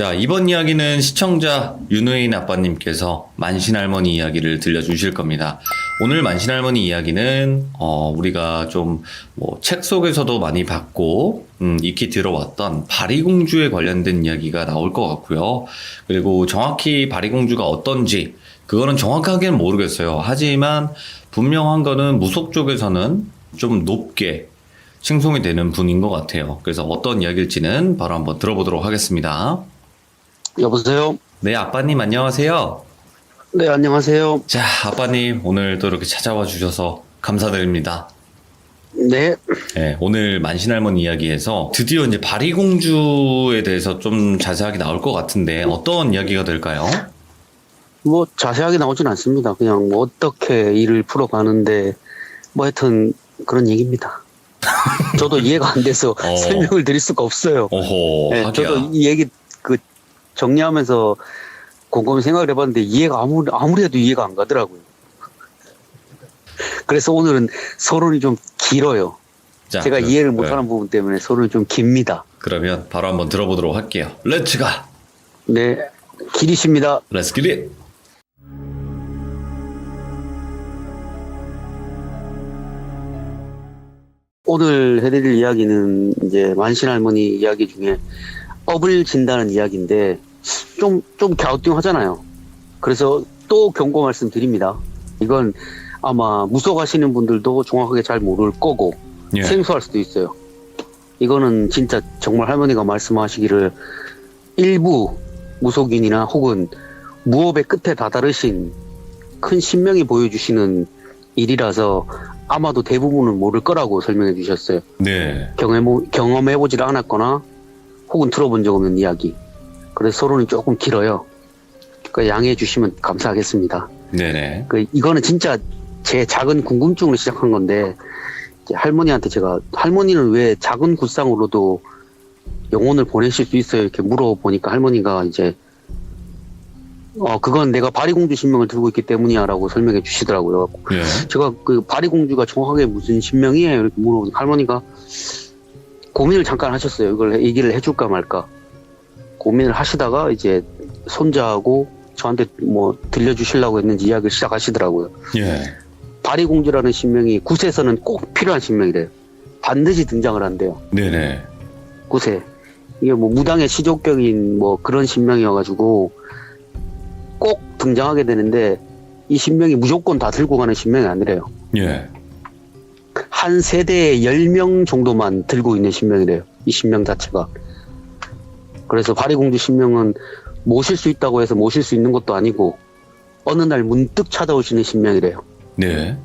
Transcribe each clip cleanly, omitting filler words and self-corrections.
자, 이번 이야기는 시청자 윤우인 아빠님께서 만신할머니 이야기를 들려주실 겁니다. 오늘 만신할머니 이야기는 우리가 좀 책 속에서도 많이 봤고 익히 들어왔던 바리공주에 관련된 이야기가 나올 것 같고요. 그리고 정확히 바리공주가 어떤지 그거는 정확하게는 모르겠어요. 하지만 분명한 거는 무속 쪽에서는 좀 높게 칭송이 되는 분인 것 같아요. 그래서 어떤 이야기일지는 바로 한번 들어보도록 하겠습니다. 여보세요? 네, 아빠님 안녕하세요. 네, 안녕하세요. 자, 아빠님 오늘도 이렇게 찾아와 주셔서 감사드립니다. 네. 네, 오늘 만신할머니 이야기에서 드디어 이제 바리공주에 대해서 좀 자세하게 나올 것 같은데 어떤 이야기가 될까요? 뭐 자세하게 나오진 않습니다. 그냥 뭐 어떻게 일을 풀어가는데 뭐 하여튼 그런 얘기입니다. 저도 이해가 안 돼서 설명을 드릴 수가 없어요. 오호, 네, 하기야. 저도 이 얘기 정리하면서 곰곰이 생각을 해봤는데 이해가 아무리 해도 이해가 안 가더라고요. 그래서 오늘은 서론이 좀 길어요. 자, 제가 이해를 못하는 부분 때문에 서론이 좀 깁니다. 그러면 바로 한번 들어보도록 할게요. 렛츠가! 네, 길이십니다. Let's get it! 오늘 해드릴 이야기는 이제 만신할머니 이야기 중에 업을 진다는 이야기인데 좀 갸우뚱하잖아요. 그래서 또 경고 말씀드립니다. 이건 아마 무속하시는 분들도 정확하게 잘 모를 거고 예. 생소할 수도 있어요. 이거는 진짜 정말 할머니가 말씀하시기를 일부 무속인이나 혹은 무업의 끝에 다다르신 큰 신명이 보여주시는 일이라서 아마도 대부분은 모를 거라고 설명해 주셨어요. 네. 경험해보질 않았거나 혹은 들어본 적 없는 이야기. 그래서 서론이 조금 길어요. 그러니까 양해해 주시면 감사하겠습니다. 네네. 이거는 진짜 제 작은 궁금증으로 시작한 건데 할머니한테 제가 할머니는 왜 작은 굿상으로도 영혼을 보내실 수 있어요? 이렇게 물어보니까 할머니가 이제 그건 내가 바리공주 신명을 들고 있기 때문이야 라고 설명해 주시더라고요. 예. 제가 그 바리공주가 정확하게 무슨 신명이에요? 이렇게 물어보니까 할머니가 고민을 잠깐 하셨어요. 이걸 얘기를 해줄까 말까. 고민을 하시다가 이제 손자하고 저한테 뭐 들려주시려고 했는지 이야기를 시작하시더라고요. 예. 바리공주라는 신명이 굿에서는 꼭 필요한 신명이래요. 반드시 등장을 한대요. 네네. 굿에. 이게 뭐 무당의 시족격인 뭐 그런 신명이어가지고 꼭 등장하게 되는데 이 신명이 무조건 다 들고 가는 신명이 아니래요. 예. 한 세대에 10명 정도만 들고 있는 신명이래요. 이 신명 자체가. 그래서 바리공주 신명은 모실 수 있다고 해서 모실 수 있는 것도 아니고 어느 날 문득 찾아오시는 신명이래요. 네.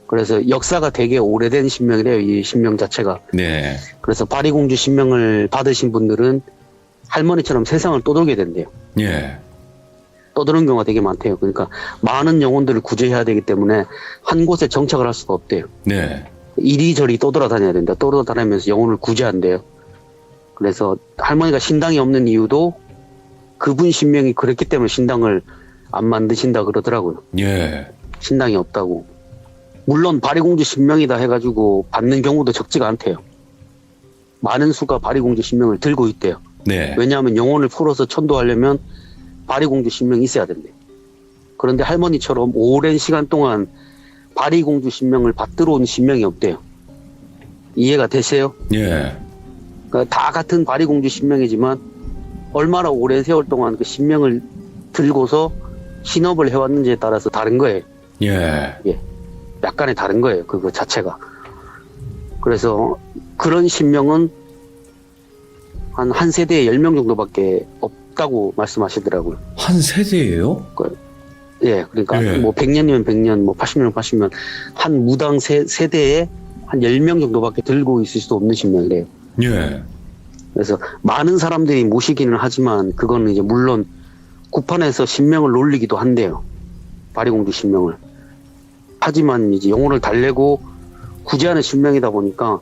그래서 역사가 되게 오래된 신명이래요. 이 신명 자체가. 네. 그래서 바리공주 신명을 받으신 분들은 할머니처럼 세상을 떠돌게 된대요. 예. 떠도는 경우가 되게 많대요. 그러니까 많은 영혼들을 구제해야 되기 때문에 한 곳에 정착을 할 수가 없대요. 네. 이리저리 떠돌아다녀야 된다. 떠돌아다니면서 영혼을 구제한대요. 그래서 할머니가 신당이 없는 이유도 그분 신명이 그랬기 때문에 신당을 안 만드신다 그러더라고요. 예. 신당이 없다고. 물론 바리공주 신명이다 해가지고 받는 경우도 적지가 않대요. 많은 수가 바리공주 신명을 들고 있대요. 네. 왜냐하면 영혼을 풀어서 천도하려면 바리공주 신명이 있어야 된대. 그런데 할머니처럼 오랜 시간 동안 바리공주 신명을 받들어 온 신명이 없대요. 이해가 되세요? 예. 그러니까 다 같은 바리공주 신명이지만 얼마나 오랜 세월 동안 그 신명을 들고서 신업을 해왔는지에 따라서 다른 거예요. 예. 예. 약간의 다른 거예요. 그거 자체가. 그래서 그런 신명은 한 세대에 10명 정도밖에 없다고 말씀하시더라고요. 한 세대예요? 예, 그러니까 예. 뭐 100년이면 100년, 뭐 80년이면 80년 한 무당 세대에 한 10명 정도밖에 들고 있을 수도 없는 신명이래요. 예. 그래서 많은 사람들이 모시기는 하지만 그거는 이제 물론 구판에서 신명을 놀리기도 한대요. 바리공주 신명을. 하지만 이제 영혼을 달래고 구제하는 신명이다 보니까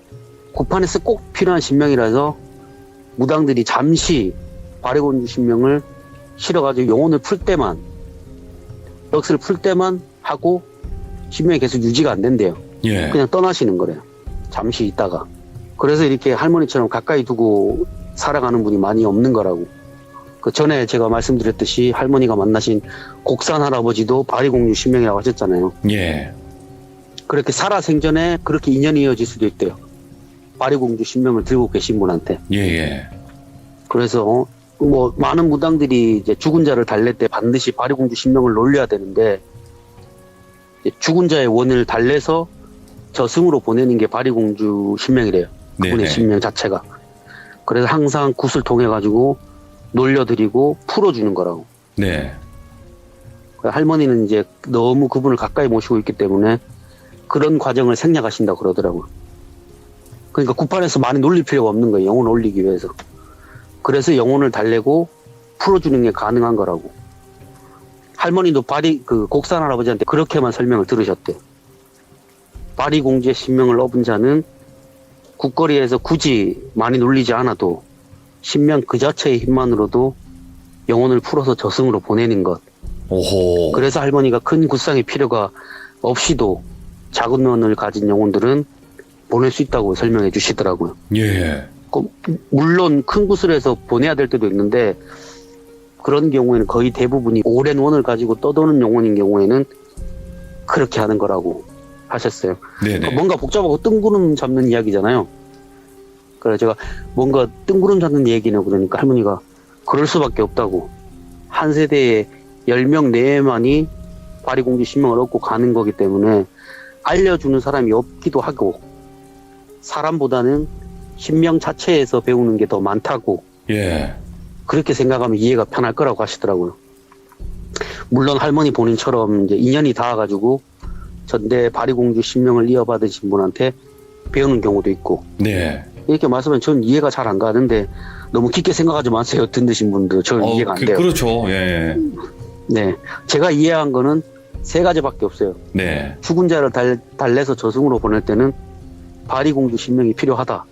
구판에서 꼭 필요한 신명이라서 무당들이 잠시 바리공주 신명을 실어가지고 영혼을 풀 때만 넋을 풀 때만 하고 신명이 계속 유지가 안 된대요. 예. 그냥 떠나시는 거래요. 잠시 있다가. 그래서 이렇게 할머니처럼 가까이 두고 살아가는 분이 많이 없는 거라고. 그 전에 제가 말씀드렸듯이 할머니가 만나신 곡산 할아버지도 바리공주 신명이라고 하셨잖아요. 예. 그렇게 살아생전에 그렇게 인연이 이어질 수도 있대요. 바리공주 신명을 들고 계신 분한테. 예, 예. 그래서 뭐 많은 무당들이 이제 죽은 자를 달랠 때 반드시 바리공주 신명을 놀려야 되는데, 이제 죽은 자의 원을 달래서 저승으로 보내는 게 바리공주 신명이래요. 그분의 네네. 신명 자체가. 그래서 항상 굿을 통해 가지고 놀려드리고 풀어주는 거라고. 네. 할머니는 이제 너무 그분을 가까이 모시고 있기 때문에 그런 과정을 생략하신다고 그러더라고요. 그러니까 굿판에서 많이 놀릴 필요가 없는 거예요. 영혼을 올리기 위해서. 그래서 영혼을 달래고 풀어주는 게 가능한 거라고. 할머니도 곡산 할아버지한테 그렇게만 설명을 들으셨대요. 바리공주의 신명을 얻은 자는 국거리에서 굳이 많이 놀리지 않아도 신명 그 자체의 힘만으로도 영혼을 풀어서 저승으로 보내는 것. 오호. 그래서 할머니가 큰 굿상의 필요가 없이도 작은 원을 가진 영혼들은 보낼 수 있다고 설명해 주시더라고요. 예. 물론 큰 굿을 해서 보내야 될 때도 있는데, 그런 경우에는 거의 대부분이 오랜 원을 가지고 떠도는 영혼인 경우에는 그렇게 하는 거라고 하셨어요. 네네. 뭔가 복잡하고 뜬구름 잡는 이야기잖아요. 그래서 제가 뭔가 뜬구름 잡는 얘기네 그러니까 할머니가 그럴 수밖에 없다고. 한 세대에 10명 내만이 바리공주 신명을 얻고 가는 거기 때문에 알려주는 사람이 없기도 하고, 사람보다는 신명 자체에서 배우는 게 더 많다고. 예. 그렇게 생각하면 이해가 편할 거라고 하시더라고요. 물론 할머니 본인처럼 이제 인연이 닿아가지고 전대 바리공주 신명을 이어받으신 분한테 배우는 경우도 있고. 네. 이렇게 말씀하면 전 이해가 잘 안 가는데 너무 깊게 생각하지 마세요. 듣는 분들 저는 이해가 안 돼요. 그렇죠. 예. 네, 제가 이해한 거는 세 가지밖에 없어요. 네. 죽은 자를 달래서 저승으로 보낼 때는 바리공주 신명이 필요하다.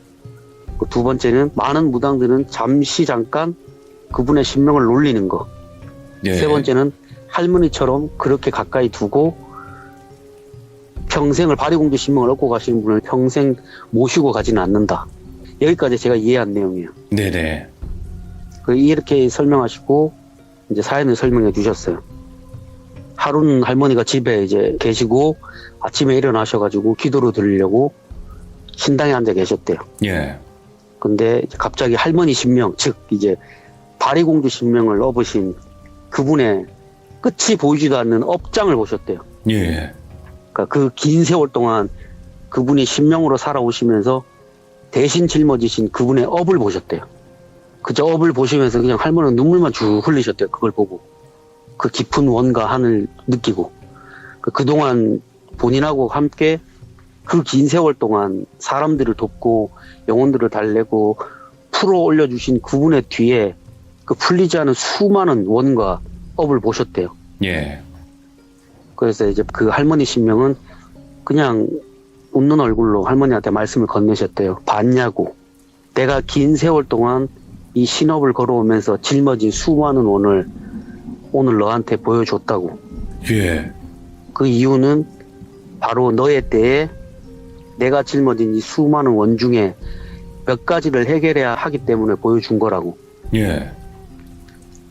두 번째는 많은 무당들은 잠깐 그분의 신명을 놀리는 거. 예. 세 번째는 할머니처럼 그렇게 가까이 두고 평생을 바리공주 신명을 얻고 가시는 분을 평생 모시고 가지는 않는다. 여기까지 제가 이해한 내용이에요. 네네. 이렇게 설명하시고 이제 사연을 설명해 주셨어요. 하루는 할머니가 집에 이제 계시고 아침에 일어나셔가지고 기도를 드리려고 신당에 앉아 계셨대요. 예. 근데 이제 갑자기 할머니 신명, 즉 이제 바리공주 신명을 얻으신 그분의 끝이 보이지도 않는 업장을 보셨대요. 예. 그러니까 그 긴 세월 동안 그분이 신명으로 살아오시면서 대신 짊어지신 그분의 업을 보셨대요. 그저 업을 보시면서 그냥 할머니는 눈물만 쭉 흘리셨대요. 그걸 보고. 그 깊은 원과 한을 느끼고. 그동안 본인하고 함께 그 긴 세월 동안 사람들을 돕고 영혼들을 달래고 풀어 올려주신 그분의 뒤에 그 풀리지 않은 수많은 원과 업을 보셨대요. 예. 그래서 이제 그 할머니 신명은 그냥 웃는 얼굴로 할머니한테 말씀을 건네셨대요. 봤냐고. 내가 긴 세월 동안 이 신업을 걸어오면서 짊어진 수많은 원을 오늘 너한테 보여줬다고. 예. 그 이유는 바로 너의 때에 내가 짊어진 이 수많은 원 중에 몇 가지를 해결해야 하기 때문에 보여준 거라고. 예.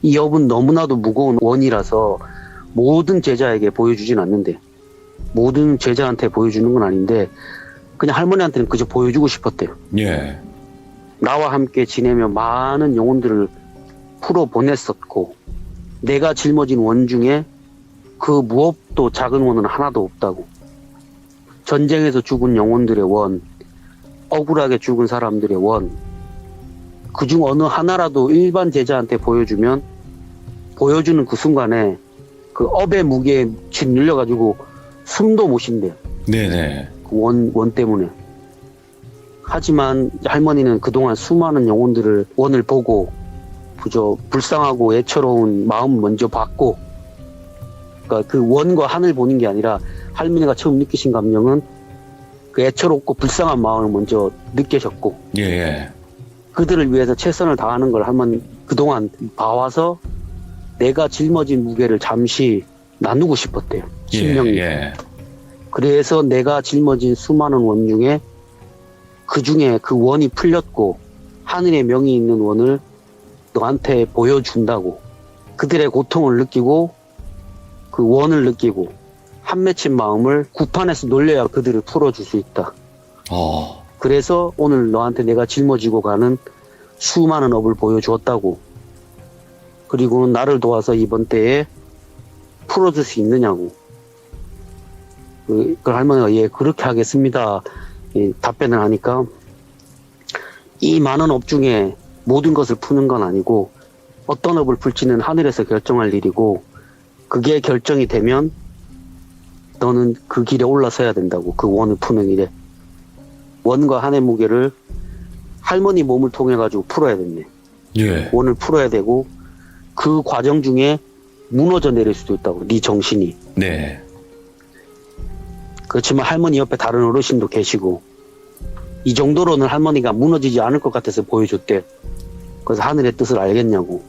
이 업은 너무나도 무거운 원이라서 모든 제자에게 보여주진 않는데, 모든 제자한테 보여주는 건 아닌데 그냥 할머니한테는 그저 보여주고 싶었대요. 예. 나와 함께 지내며 많은 영혼들을 풀어 보냈었고 내가 짊어진 원 중에 그 무엇도 작은 원은 하나도 없다고. 전쟁에서 죽은 영혼들의 원, 억울하게 죽은 사람들의 원, 그중 어느 하나라도 일반 제자한테 보여주면 보여주는 그 순간에 그 업의 무게에 짓눌려가지고 숨도 못 쉰대요. 네네. 그 원 때문에. 하지만 할머니는 그동안 수많은 영혼들을 원을 보고 그저 불쌍하고 애처로운 마음 먼저 받고, 그러니까 그 원과 한을 보는 게 아니라 할머니가 처음 느끼신 감정은 그 애처롭고 불쌍한 마음을 먼저 느끼셨고, 예. 그들을 위해서 최선을 다하는 걸 한번 그동안 봐와서 내가 짊어진 무게를 잠시 나누고 싶었대요. 신명이. 예. 그래서 내가 짊어진 수많은 원 중에 그 중에 그 원이 풀렸고 하늘의 명이 있는 원을 너한테 보여준다고. 그들의 고통을 느끼고 그 원을 느끼고 한 맺힌 마음을 구판에서 놀려야 그들을 풀어줄 수 있다. 그래서 오늘 너한테 내가 짊어지고 가는 수많은 업을 보여주었다고. 그리고 나를 도와서 이번 때에 풀어줄 수 있느냐고. 그 할머니가 예 그렇게 하겠습니다. 답변을 하니까 이 많은 업 중에 모든 것을 푸는 건 아니고 어떤 업을 풀지는 하늘에서 결정할 일이고 그게 결정이 되면 너는 그 길에 올라서야 된다고. 그 원을 푸는 일에. 원과 한의 무게를 할머니 몸을 통해 가지고 풀어야 됐네. 예. 원을 풀어야 되고 그 과정 중에 무너져 내릴 수도 있다고. 네 정신이. 네. 그렇지만 할머니 옆에 다른 어르신도 계시고 이 정도로는 할머니가 무너지지 않을 것 같아서 보여줬대. 그래서 하늘의 뜻을 알겠냐고.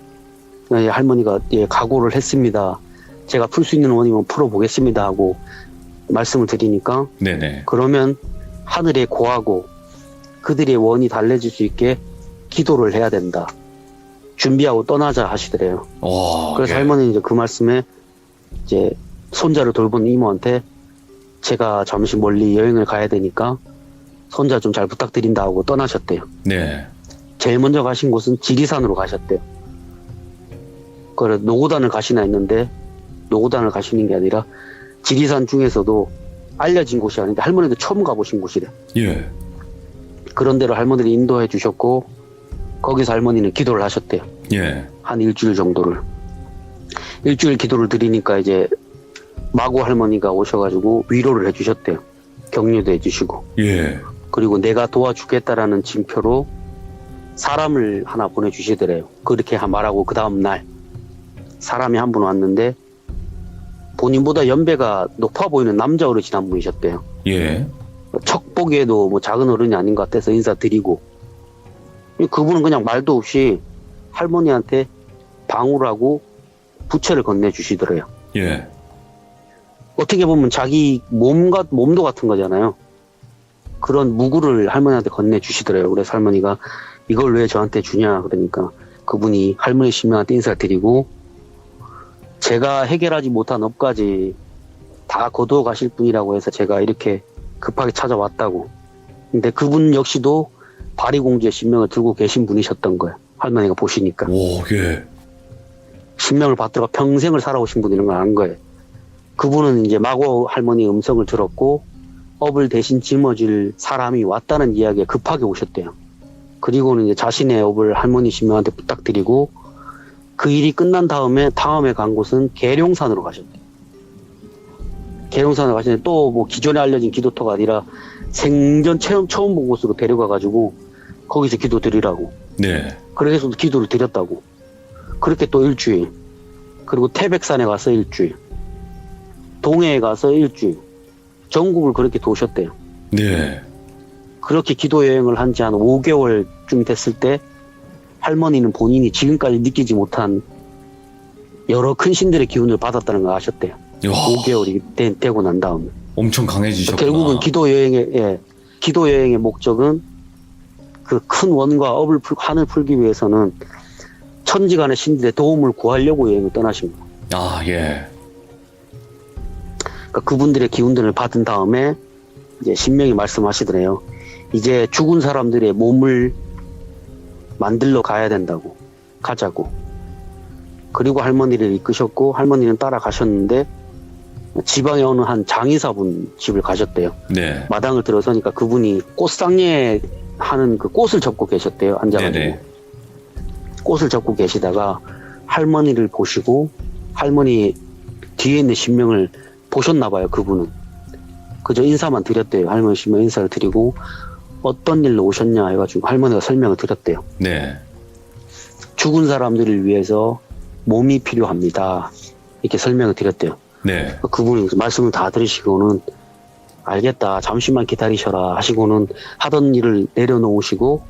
예, 할머니가 예, 각오를 했습니다. 제가 풀 수 있는 원이면 풀어보겠습니다 하고 말씀을 드리니까 네네. 그러면 하늘에 고하고 그들의 원이 달래질 수 있게 기도를 해야 된다. 준비하고 떠나자 하시더래요. 그래서 예. 할머니는 이제 그 말씀에 이제 손자를 돌보는 이모한테 제가 잠시 멀리 여행을 가야 되니까 손자 좀 잘 부탁드린다 하고 떠나셨대요. 네. 제일 먼저 가신 곳은 지리산으로 가셨대요. 그래 노고단을 가시나 했는데 노고단을 가시는 게 아니라 지리산 중에서도 알려진 곳이 아닌데 할머니도 처음 가보신 곳이래. 예. 그런 데로 할머니를 인도해 주셨고 거기서 할머니는 기도를 하셨대요. 예. 한 일주일 정도를. 일주일 기도를 드리니까 이제 마고 할머니가 오셔가지고 위로를 해주셨대요. 격려도 해주시고. 예. 그리고 내가 도와주겠다라는 징표로 사람을 하나 보내주시더래요. 그렇게 말하고 그 다음날 사람이 한 분 왔는데 본인보다 연배가 높아 보이는 남자 어르신 한 분이셨대요. 예. 척 보기에도 뭐 작은 어른이 아닌 것 같아서 인사드리고 그분은 그냥 말도 없이 할머니한테 방울을 하고 부채를 건네주시더래요. 예. 어떻게 보면 자기 몸도 같은 거잖아요. 그런 무구를 할머니한테 건네주시더래요. 그래서 할머니가 이걸 왜 저한테 주냐 그러니까 그분이 할머니 신명한테 인사를 드리고 제가 해결하지 못한 업까지 다 거두어 가실 분이라고 해서 제가 이렇게 급하게 찾아왔다고. 근데 그분 역시도 바리공주의 신명을 들고 계신 분이셨던 거예요. 할머니가 보시니까. 오, 예. 신명을 받들어 평생을 살아오신 분이라는 걸 아는 거예요. 그분은 이제 마고 할머니 음성을 들었고 업을 대신 짊어질 사람이 왔다는 이야기에 급하게 오셨대요. 그리고는 이제 자신의 업을 할머니 신명한테 부탁드리고 그 일이 끝난 다음에 간 곳은 계룡산으로 가셨대요. 계룡산으로 가시는데 또 뭐 기존에 알려진 기도터가 아니라 생전 처음 본 곳으로 데려가가지고 거기서 기도 드리라고. 네. 그렇게 해서 기도를 드렸다고. 그렇게 또 일주일. 그리고 태백산에 가서 일주일. 동해에 가서 일주일. 전국을 그렇게 도셨대요. 네. 그렇게 기도 여행을 한 지 한 5개월쯤 됐을 때 할머니는 본인이 지금까지 느끼지 못한 여러 큰 신들의 기운을 받았다는 걸 아셨대요. 야, 5개월이 되고 난 다음에. 엄청 강해지셨구나. 결국은 기도 여행의 목적은 그 큰 원과 한을 풀기 위해서는 천지간의 신들의 도움을 구하려고 여행을 떠나신 거예요. 아, 예. 그러니까 그분들의 기운들을 받은 다음에 이제 신명이 말씀하시더래요. 이제 죽은 사람들의 몸을 만들러 가야 된다고. 가자고. 그리고 할머니를 이끄셨고 할머니는 따라가셨는데 지방에 어느 한 장의사분 집을 가셨대요. 네. 마당을 들어서니까 그분이 꽃상례 하는 그 꽃을 접고 계셨대요. 앉아가지고. 네네. 꽃을 접고 계시다가 할머니를 보시고 할머니 뒤에 있는 신명을 보셨나 봐요. 그분은. 그저 인사만 드렸대요. 할머니 신명 인사를 드리고 어떤 일로 오셨냐 해가지고 할머니가 설명을 드렸대요. 네. 죽은 사람들을 위해서 몸이 필요합니다. 이렇게 설명을 드렸대요. 네. 그분이 말씀을 다 들으시고는 알겠다. 잠시만 기다리셔라 하시고는 하던 일을 내려놓으시고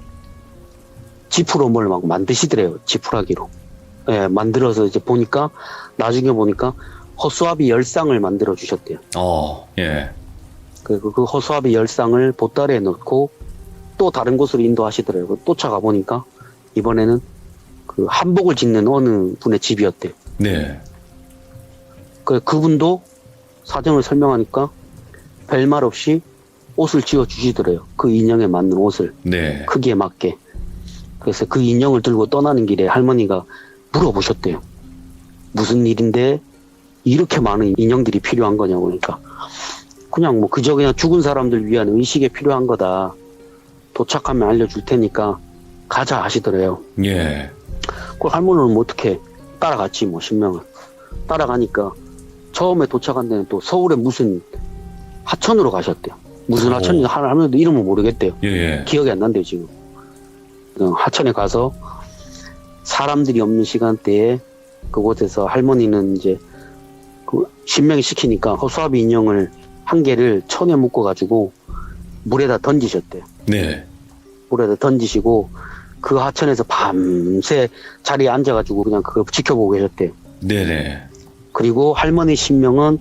지푸로 뭘 막 만드시더래요. 지푸라기로. 예, 만들어서 이제 보니까 나중에 보니까 허수아비 10쌍을 만들어 주셨대요. 예. 그리고 그 허수아비 10쌍을 보따리에 넣고 또 다른 곳으로 인도하시더라고요. 또 차가 보니까 이번에는 그 한복을 짓는 어느 분의 집이었대요. 네. 그분도 사정을 설명하니까 별말 없이 옷을 지어 주시더래요. 그 인형에 맞는 옷을. 네. 크기에 맞게. 그래서 그 인형을 들고 떠나는 길에 할머니가 물어보셨대요. 무슨 일인데 이렇게 많은 인형들이 필요한 거냐고. 그러니까 그냥 뭐 그저 그냥 죽은 사람들 위한 의식에 필요한 거다. 도착하면 알려줄 테니까 가자 하시더래요. 예. 그 할머니는 뭐 어떻게 따라갔지 뭐 신명을. 따라가니까 처음에 도착한 데는 또 서울의 무슨 하천으로 가셨대요. 무슨 하천인지 할머니도 이름은 모르겠대요. 예. 기억이 안 난대요 지금. 하천에 가서 사람들이 없는 시간대에 그곳에서 할머니는 이제 그 신명이 시키니까 허수아비 인형을 한 개를 천에 묶어 가지고 물에다 던지셨대요. 네. 물에다 던지시고 그 하천에서 밤새 자리에 앉아가지고 그냥 그걸 지켜보고 계셨대요. 네네. 그리고 할머니 신명은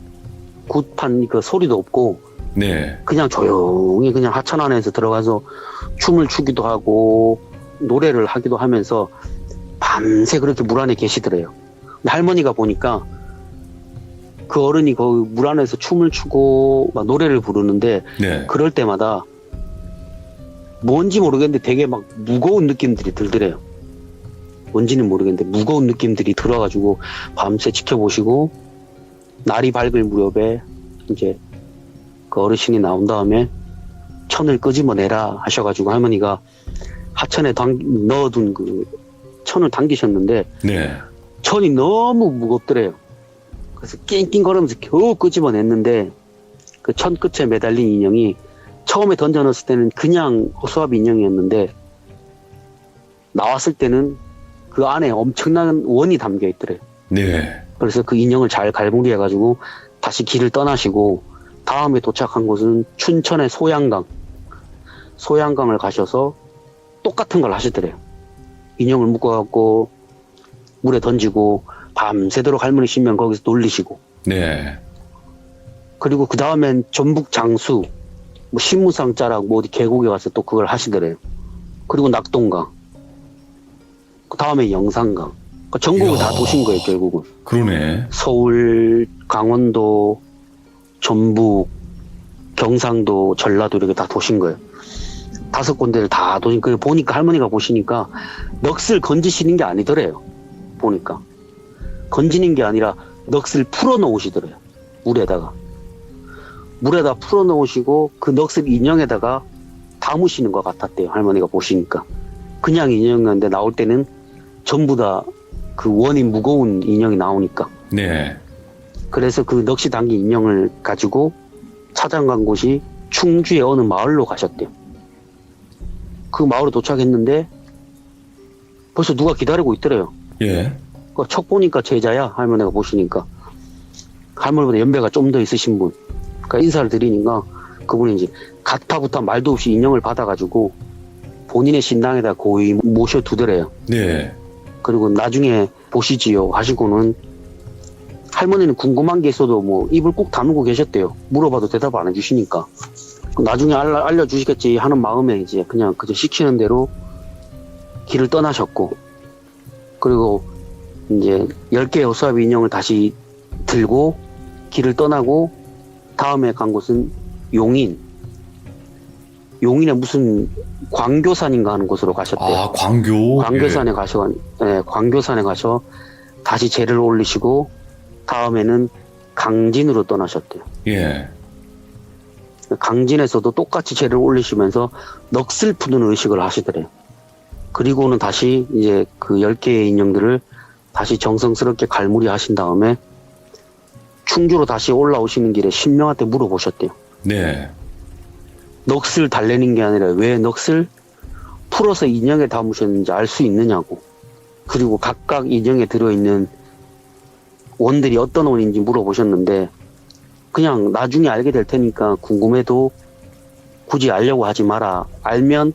굿판 그 소리도 없고 네. 그냥 조용히 그냥 하천 안에서 들어가서 춤을 추기도 하고 노래를 하기도 하면서 밤새 그렇게 물 안에 계시더래요. 근데 할머니가 보니까 그 어른이 거기 물 안에서 춤을 추고 막 노래를 부르는데 네. 그럴 때마다 뭔지 모르겠는데 되게 막 무거운 느낌들이 들더래요. 뭔지는 모르겠는데 무거운 느낌들이 들어가지고 밤새 지켜보시고 날이 밝을 무렵에 이제 그 어르신이 나온 다음에 천을 끄집어내라 하셔가지고 할머니가 하천에 넣어둔 그 천을 당기셨는데 네. 천이 너무 무겁더래요. 그래서 낑낑거리면서 겨우 끄집어냈는데 그 천 끝에 매달린 인형이 처음에 던져넣었을 때는 그냥 허수아비 인형이었는데 나왔을 때는 그 안에 엄청난 원이 담겨 있더래요. 네. 그래서 그 인형을 잘 갈무리해가지고 다시 길을 떠나시고 다음에 도착한 곳은 춘천의 소양강을 가셔서 똑같은 걸 하시더래요. 인형을 묶어갖고 물에 던지고 밤새도록 할머니 신명 거기서 놀리시고 네. 그리고 그 다음엔 전북 장수 뭐 신무상자락 뭐 어디 계곡에 가서 또 그걸 하시더래요. 그리고 낙동강 그 다음에 영산강 그러니까 전국을 다 도신 거예요 결국은. 그러네. 서울, 강원도, 전북, 경상도, 전라도 이렇게 다 도신 거예요. 5군데를 다 도신 거예요. 보니까 할머니가 보시니까 넋을 건지시는 게 아니더래요. 보니까 건지는 게 아니라 넋을 풀어 놓으시더래요. 물에다 풀어 놓으시고 그 넋을 인형에다가 담으시는 것 같았대요. 할머니가 보시니까 그냥 인형이었는데 나올 때는 전부 다 그 원이 무거운 인형이 나오니까. 네. 그래서 그 넋이 담긴 인형을 가지고 찾아간 곳이 충주의 어느 마을로 가셨대요. 그 마을에 도착했는데 벌써 누가 기다리고 있더래요. 예. 척 보니까 제자야. 할머니가 보시니까 할머니보다 연배가 좀 더 있으신 분. 그러니까 인사를 드리니까 그분이 이제 가타부타 말도 없이 인형을 받아가지고 본인의 신당에다 고이 모셔두더래요. 네. 그리고 나중에 보시지요 하시고는 할머니는 궁금한 게 있어도 뭐 입을 꾹 다물고 계셨대요. 물어봐도 대답 안 해주시니까. 나중에 알려주시겠지 하는 마음에 이제 그냥 그저 시키는 대로 길을 떠나셨고, 그리고 이제 10개의 허수아비 인형을 다시 들고 길을 떠나고 다음에 간 곳은 용인의 무슨 광교산인가 하는 곳으로 가셨대요. 아, 광교. 광교산에 가셔, 네, 광교산에 가셔 다시 제를 올리시고 다음에는 강진으로 떠나셨대요. 예. 강진에서도 똑같이 제를 올리시면서 넋을 푸는 의식을 하시더래요. 그리고는 다시 이제 그 10개의 인형들을 다시 정성스럽게 갈무리 하신 다음에 충주로 다시 올라오시는 길에 신명한테 물어보셨대요. 네. 넋을 달래는 게 아니라 왜 넋을 풀어서 인형에 담으셨는지 알 수 있느냐고. 그리고 각각 인형에 들어있는 원들이 어떤 원인지 물어보셨는데 그냥 나중에 알게 될 테니까 궁금해도 굳이 알려고 하지 마라. 알면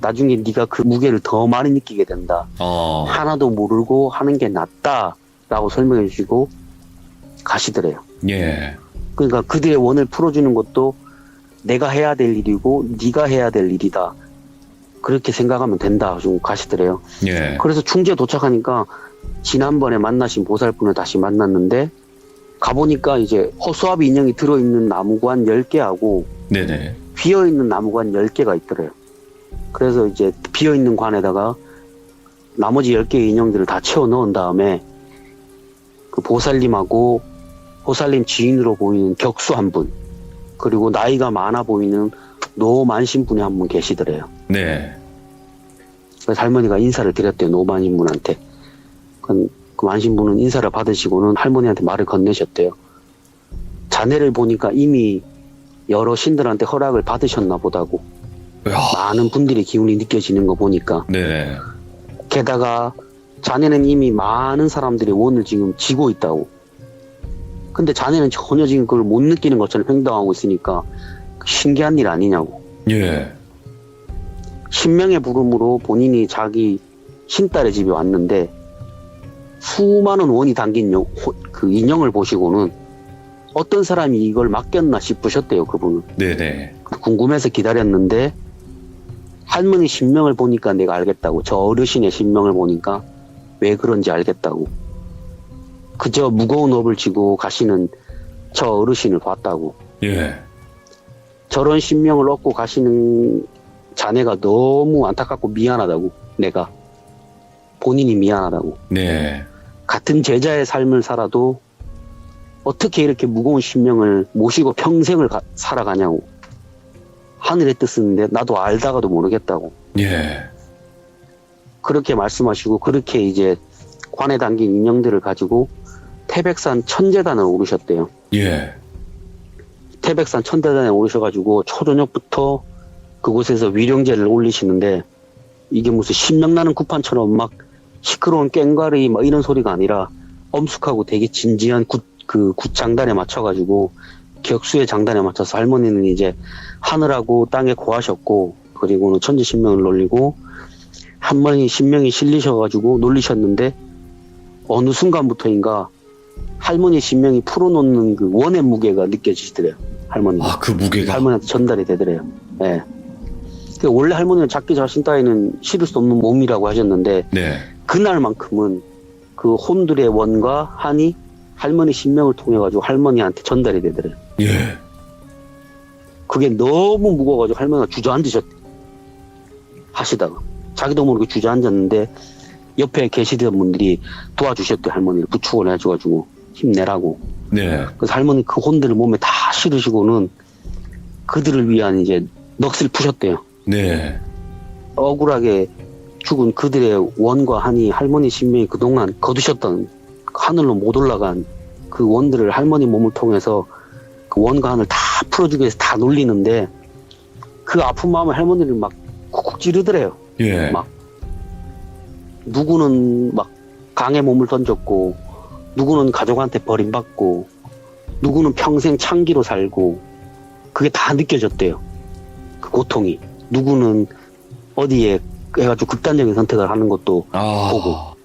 나중에 네가 그 무게를 더 많이 느끼게 된다. 하나도 모르고 하는 게 낫다라고 설명해 주시고 가시더래요. 예. 그러니까 그들의 원을 풀어주는 것도 내가 해야 될 일이고 네가 해야 될 일이다. 그렇게 생각하면 된다 좀 가시더래요. 예. 그래서 충주에 도착하니까 지난번에 만나신 보살분을 다시 만났는데 가보니까 이제 허수아비 인형이 들어있는 나무관 10개하고 네네. 비어있는 나무관 10개가 있더래요. 그래서 이제 비어있는 관에다가 나머지 10개의 인형들을 다 채워 넣은 다음에 그 보살님하고 보살님 지인으로 보이는 격수 한 분, 그리고 나이가 많아 보이는 노만신 분이 한 분 계시더래요. 네. 그래서 할머니가 인사를 드렸대요, 노만신 분한테. 그 만신 분은 인사를 받으시고는 할머니한테 말을 건네셨대요. 자네를 보니까 이미 여러 신들한테 허락을 받으셨나 보다고. 이야. 많은 분들의 기운이 느껴지는 거 보니까. 네네. 게다가 자네는 이미 많은 사람들의 원을 지금 쥐고 있다고. 근데 자네는 전혀 지금 그걸 못 느끼는 것처럼 행동하고 있으니까 신기한 일 아니냐고. 예. 신명의 부름으로 본인이 자기 신딸의 집에 왔는데 수많은 원이 담긴 그 인형을 보시고는 어떤 사람이 이걸 맡겼나 싶으셨대요, 그분은. 네네. 궁금해서 기다렸는데 할머니 신명을 보니까 내가 알겠다고. 저 어르신의 신명을 보니까 왜 그런지 알겠다고. 그저 무거운 업을 지고 가시는 저 어르신을 봤다고. 예. 저런 신명을 얻고 가시는 자네가 너무 안타깝고 미안하다고. 내가 본인이 미안하다고. 네. 같은 제자의 삶을 살아도 어떻게 이렇게 무거운 신명을 모시고 평생을 살아가냐고. 하늘의 뜻은 나도 알다가도 모르겠다고. 예. 그렇게 말씀하시고 그렇게 이제 관에 담긴 인형들을 가지고 태백산 천재단을 오르셨대요. 예. 태백산 천재단에 오르셔가지고 초저녁부터 그곳에서 위령제를 올리시는데 이게 무슨 신명나는 구판처럼 막 시끄러운 꽹과리 막 이런 소리가 아니라 엄숙하고 되게 진지한 그 굿장단에 맞춰가지고 격수의 장단에 맞춰서 할머니는 이제 하늘하고 땅에 고하셨고, 그리고는 천지 신명을 놀리고 할머니 신명이 실리셔가지고 놀리셨는데 어느 순간부터인가 할머니 신명이 풀어놓는 그 원의 무게가 느껴지시더래요. 할머니. 아, 그 무게가. 할머니한테 전달이 되더래요. 예. 그 원래 할머니는 자기 자신 따위는 실을 수 없는 몸이라고 하셨는데 네. 그날만큼은 그 혼들의 원과 한이 할머니 신명을 통해 가지고 할머니한테 전달이 되더래요. 예. 그게 너무 무거워가지고 할머니가 주저앉으셨대. 하시다가 자기도 모르게 주저앉았는데 옆에 계시던 분들이 도와주셨대. 할머니를 부축을 해줘가지고 힘내라고. 네. 그래서 할머니 그 혼들을 몸에 다 실으시고는 그들을 위한 이제 넋을 푸셨대요. 네. 억울하게 죽은 그들의 원과 한이 할머니 신명이 그동안 거두셨던 하늘로 못 올라간 그 원들을 할머니 몸을 통해서 그 원과 한을 다 풀어주기 위해서 다 놀리는데 그 아픈 마음을 할머니를 막 쿡쿡 찌르더래요. 예. 막 누구는 막 강에 몸을 던졌고 누구는 가족한테 버림받고 누구는 평생 창기로 살고 그게 다 느껴졌대요. 그 고통이. 누구는 어디에 해가지고 극단적인 선택을 하는 것도 아. 보고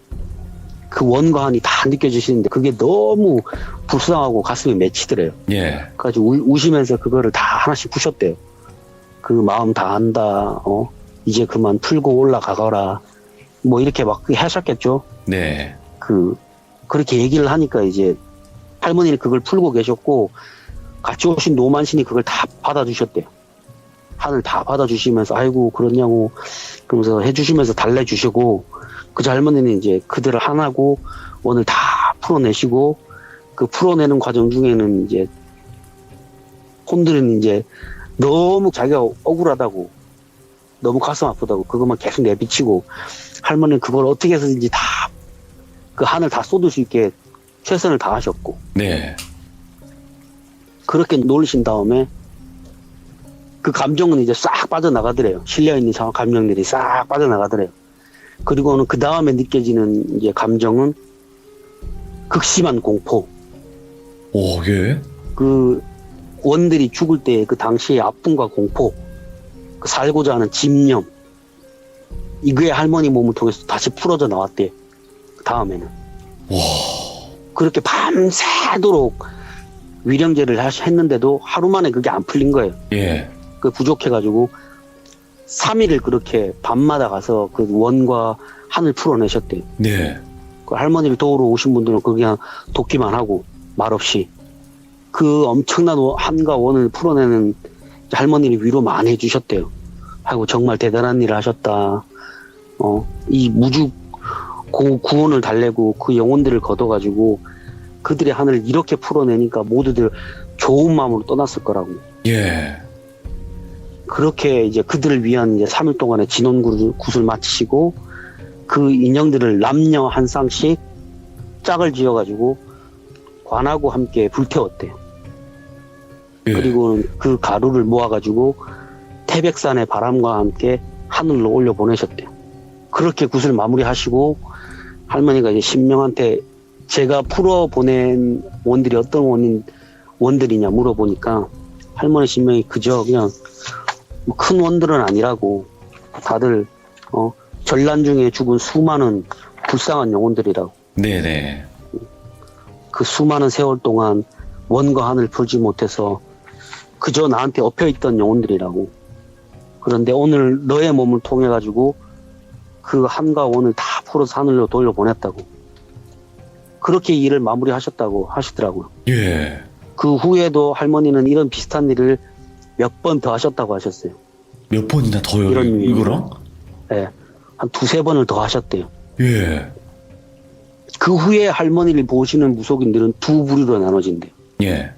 그 원과 한이 다 느껴지시는데 그게 너무 불쌍하고 가슴이 맺히더래요. 예. 그래가지고 우시면서 그거를 다 하나씩 푸셨대요. 그 마음 다 안다. 이제 그만 풀고 올라가거라. 뭐 이렇게 막 하셨겠죠. 네. 그렇게 얘기를 하니까 이제 할머니는 그걸 풀고 계셨고 같이 오신 노만신이 그걸 다 받아주셨대요. 한을 다 받아주시면서 아이고 그러냐고 그러면서 해주시면서 달래주시고 그저 할머니는 이제 그들을 하나고 원을 다 풀어내시고 그 풀어내는 과정 중에는 이제 혼들은 이제 너무 자기가 억울하다고 너무 가슴 아프다고 그것만 계속 내비치고 할머니는 그걸 어떻게 해서든지 다 그 한을 다 쏟을 수 있게 최선을 다하셨고 네. 그렇게 놀리신 다음에 그 감정은 이제 싹 빠져나가더래요. 실려있는 감정들이 싹 빠져나가더래요. 그리고는 그 다음에 느껴지는 이제 감정은 극심한 공포. 오, 예. 그 원들이 죽을 때 그 당시의 아픔과 공포, 그 살고자 하는 집념, 이거에 할머니 몸을 통해서 다시 풀어져 나왔대요. 그 다음에는. 와. 그렇게 밤새도록 위령제를 했는데도 하루 만에 그게 안 풀린 거예요. 예. 그 부족해가지고 3일을 그렇게 밤마다 가서 그 원과 한을 풀어내셨대요. 네. 그 할머니를 도우러 오신 분들은 그냥 돕기만 하고 말없이 그 엄청난 한과 원을 풀어내는 할머니를 위로 많이 해주셨대요. 아이고 정말 대단한 일을 하셨다. 이 무주 구원을 달래고 그 영혼들을 걷어가지고 그들의 하늘을 이렇게 풀어내니까 모두들 좋은 마음으로 떠났을 거라고. 예. 그렇게 이제 그들을 위한 이제 3일 동안의 진혼굿을 마치시고 그 인형들을 남녀 한 쌍씩 짝을 지어가지고 관하고 함께 불태웠대요. 예. 그리고 그 가루를 모아가지고 태백산의 바람과 함께 하늘로 올려 보내셨대요. 그렇게 굿을 마무리하시고 할머니가 이제 신명한테 제가 풀어 보낸 원들이 어떤 원들이냐 물어보니까 할머니 신명이 그저 그냥 뭐큰 원들은 아니라고 다들 전란 중에 죽은 수많은 불쌍한 영혼들이라고. 네네. 그 수많은 세월 동안 원과 한을 풀지 못해서 그저 나한테 엎여있던 영혼들이라고. 그런데 오늘 너의 몸을 통해 가지고 그 한과 원을 다 풀어서 하늘로 돌려보냈다고. 그렇게 일을 마무리하셨다고 하시더라고요. 예. 그 후에도 할머니는 이런 비슷한 일을 몇 번 더 하셨다고 하셨어요. 몇 번이나 더요? 이런 이거랑? 예, 한 두세 번을 더 하셨대요. 예. 그 후에 할머니를 보시는 무속인들은 두 부류로 나눠진대요. 예.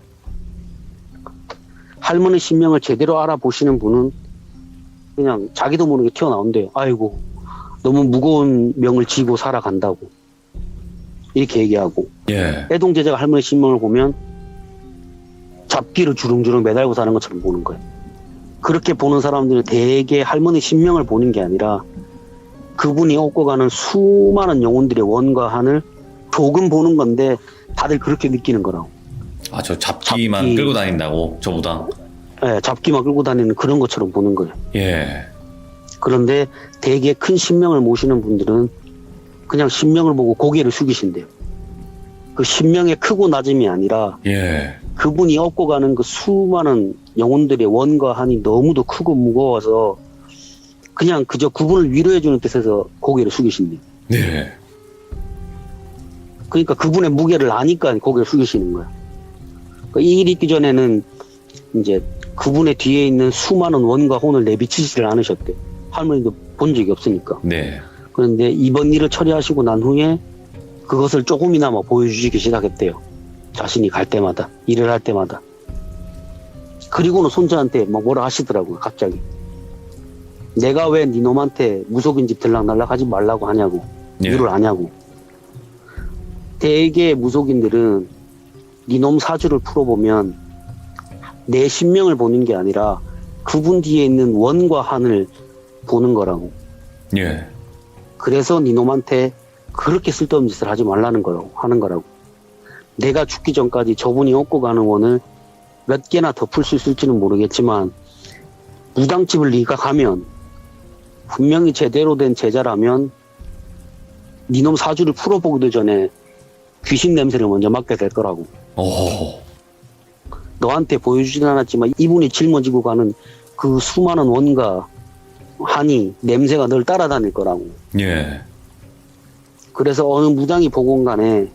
할머니 신명을 제대로 알아보시는 분은 그냥 자기도 모르게 튀어나온대요. 아이고 너무 무거운 명을 지고 살아간다고 이렇게 얘기하고, 예. 애동제자가 할머니 신명을 보면 잡기를 주렁주렁 매달고 사는 것처럼 보는 거예요. 그렇게 보는 사람들은 대개 할머니 신명을 보는 게 아니라 그분이 얻고 가는 수많은 영혼들의 원과 한을 조금 보는 건데 다들 그렇게 느끼는 거라고. 아, 저 잡기만 끌고 다닌다고, 저보다? 예, 잡기만 끌고 다니는 그런 것처럼 보는 거예요. 예. 그런데 대개 큰 신명을 모시는 분들은 그냥 신명을 보고 고개를 숙이신대요. 그 신명의 크고 낮음이 아니라 예. 그분이 얻고 가는 그 수많은 영혼들의 원과 한이 너무도 크고 무거워서 그냥 그저 그분을 위로해주는 뜻에서 고개를 숙이신대요. 네. 그러니까 그분의 무게를 아니까 고개를 숙이시는 거야. 그러니까 이 일이 있기 전에는 이제 그분의 뒤에 있는 수많은 원과 혼을 내비치지를 않으셨대요. 할머니도 본 적이 없으니까. 네. 그런데 이번 일을 처리하시고 난 후에 그것을 조금이나마 보여주시기 시작했대요. 자신이 갈 때마다, 일을 할 때마다. 그리고는 손자한테 막 뭐라 하시더라고요, 갑자기. 내가 왜 니놈한테 무속인 집 들락날락 하지 말라고 하냐고, 예. 위로를 하냐고. 대개 무속인들은 니놈 사주를 풀어보면 내 신명을 보는 게 아니라 그분 뒤에 있는 원과 한을 보는 거라고. 예. 그래서 니놈한테 그렇게 쓸데없는 짓을 하지 말라는 거라고, 하는 거라고. 내가 죽기 전까지 저분이 얻고 가는 원을 몇 개나 더 풀 수 있을지는 모르겠지만 무당집을 네가 가면 분명히 제대로 된 제자라면 니놈 사주를 풀어보기도 전에 귀신 냄새를 먼저 맡게 될 거라고. 오. 너한테 보여주진 않았지만 이분이 짊어지고 가는 그 수많은 원과 한이 냄새가 널 따라다닐 거라고. 예. 그래서 어느 무당이 보건 간에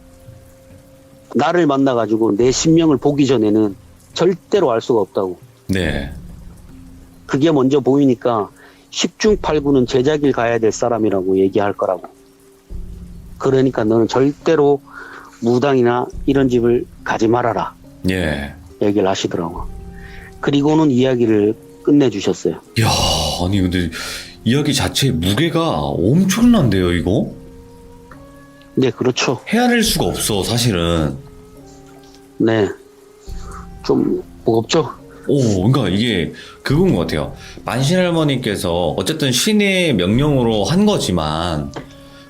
나를 만나가지고 내 신명을 보기 전에는 절대로 알 수가 없다고. 네. 그게 먼저 보이니까 10중 8구는 제자길 가야 될 사람이라고 얘기할 거라고. 그러니까 너는 절대로 무당이나 이런 집을 가지 말아라. 예. 얘기를 하시더라고. 그리고는 이야기를 끝내주셨어요. 이야, 아니, 근데 이야기 자체의 무게가 엄청난데요, 이거? 네, 그렇죠. 헤아릴 수가 없어, 사실은. 네. 좀 무겁죠? 그러니까 이게 그건 것 같아요. 만신할머니께서 어쨌든 신의 명령으로 한 거지만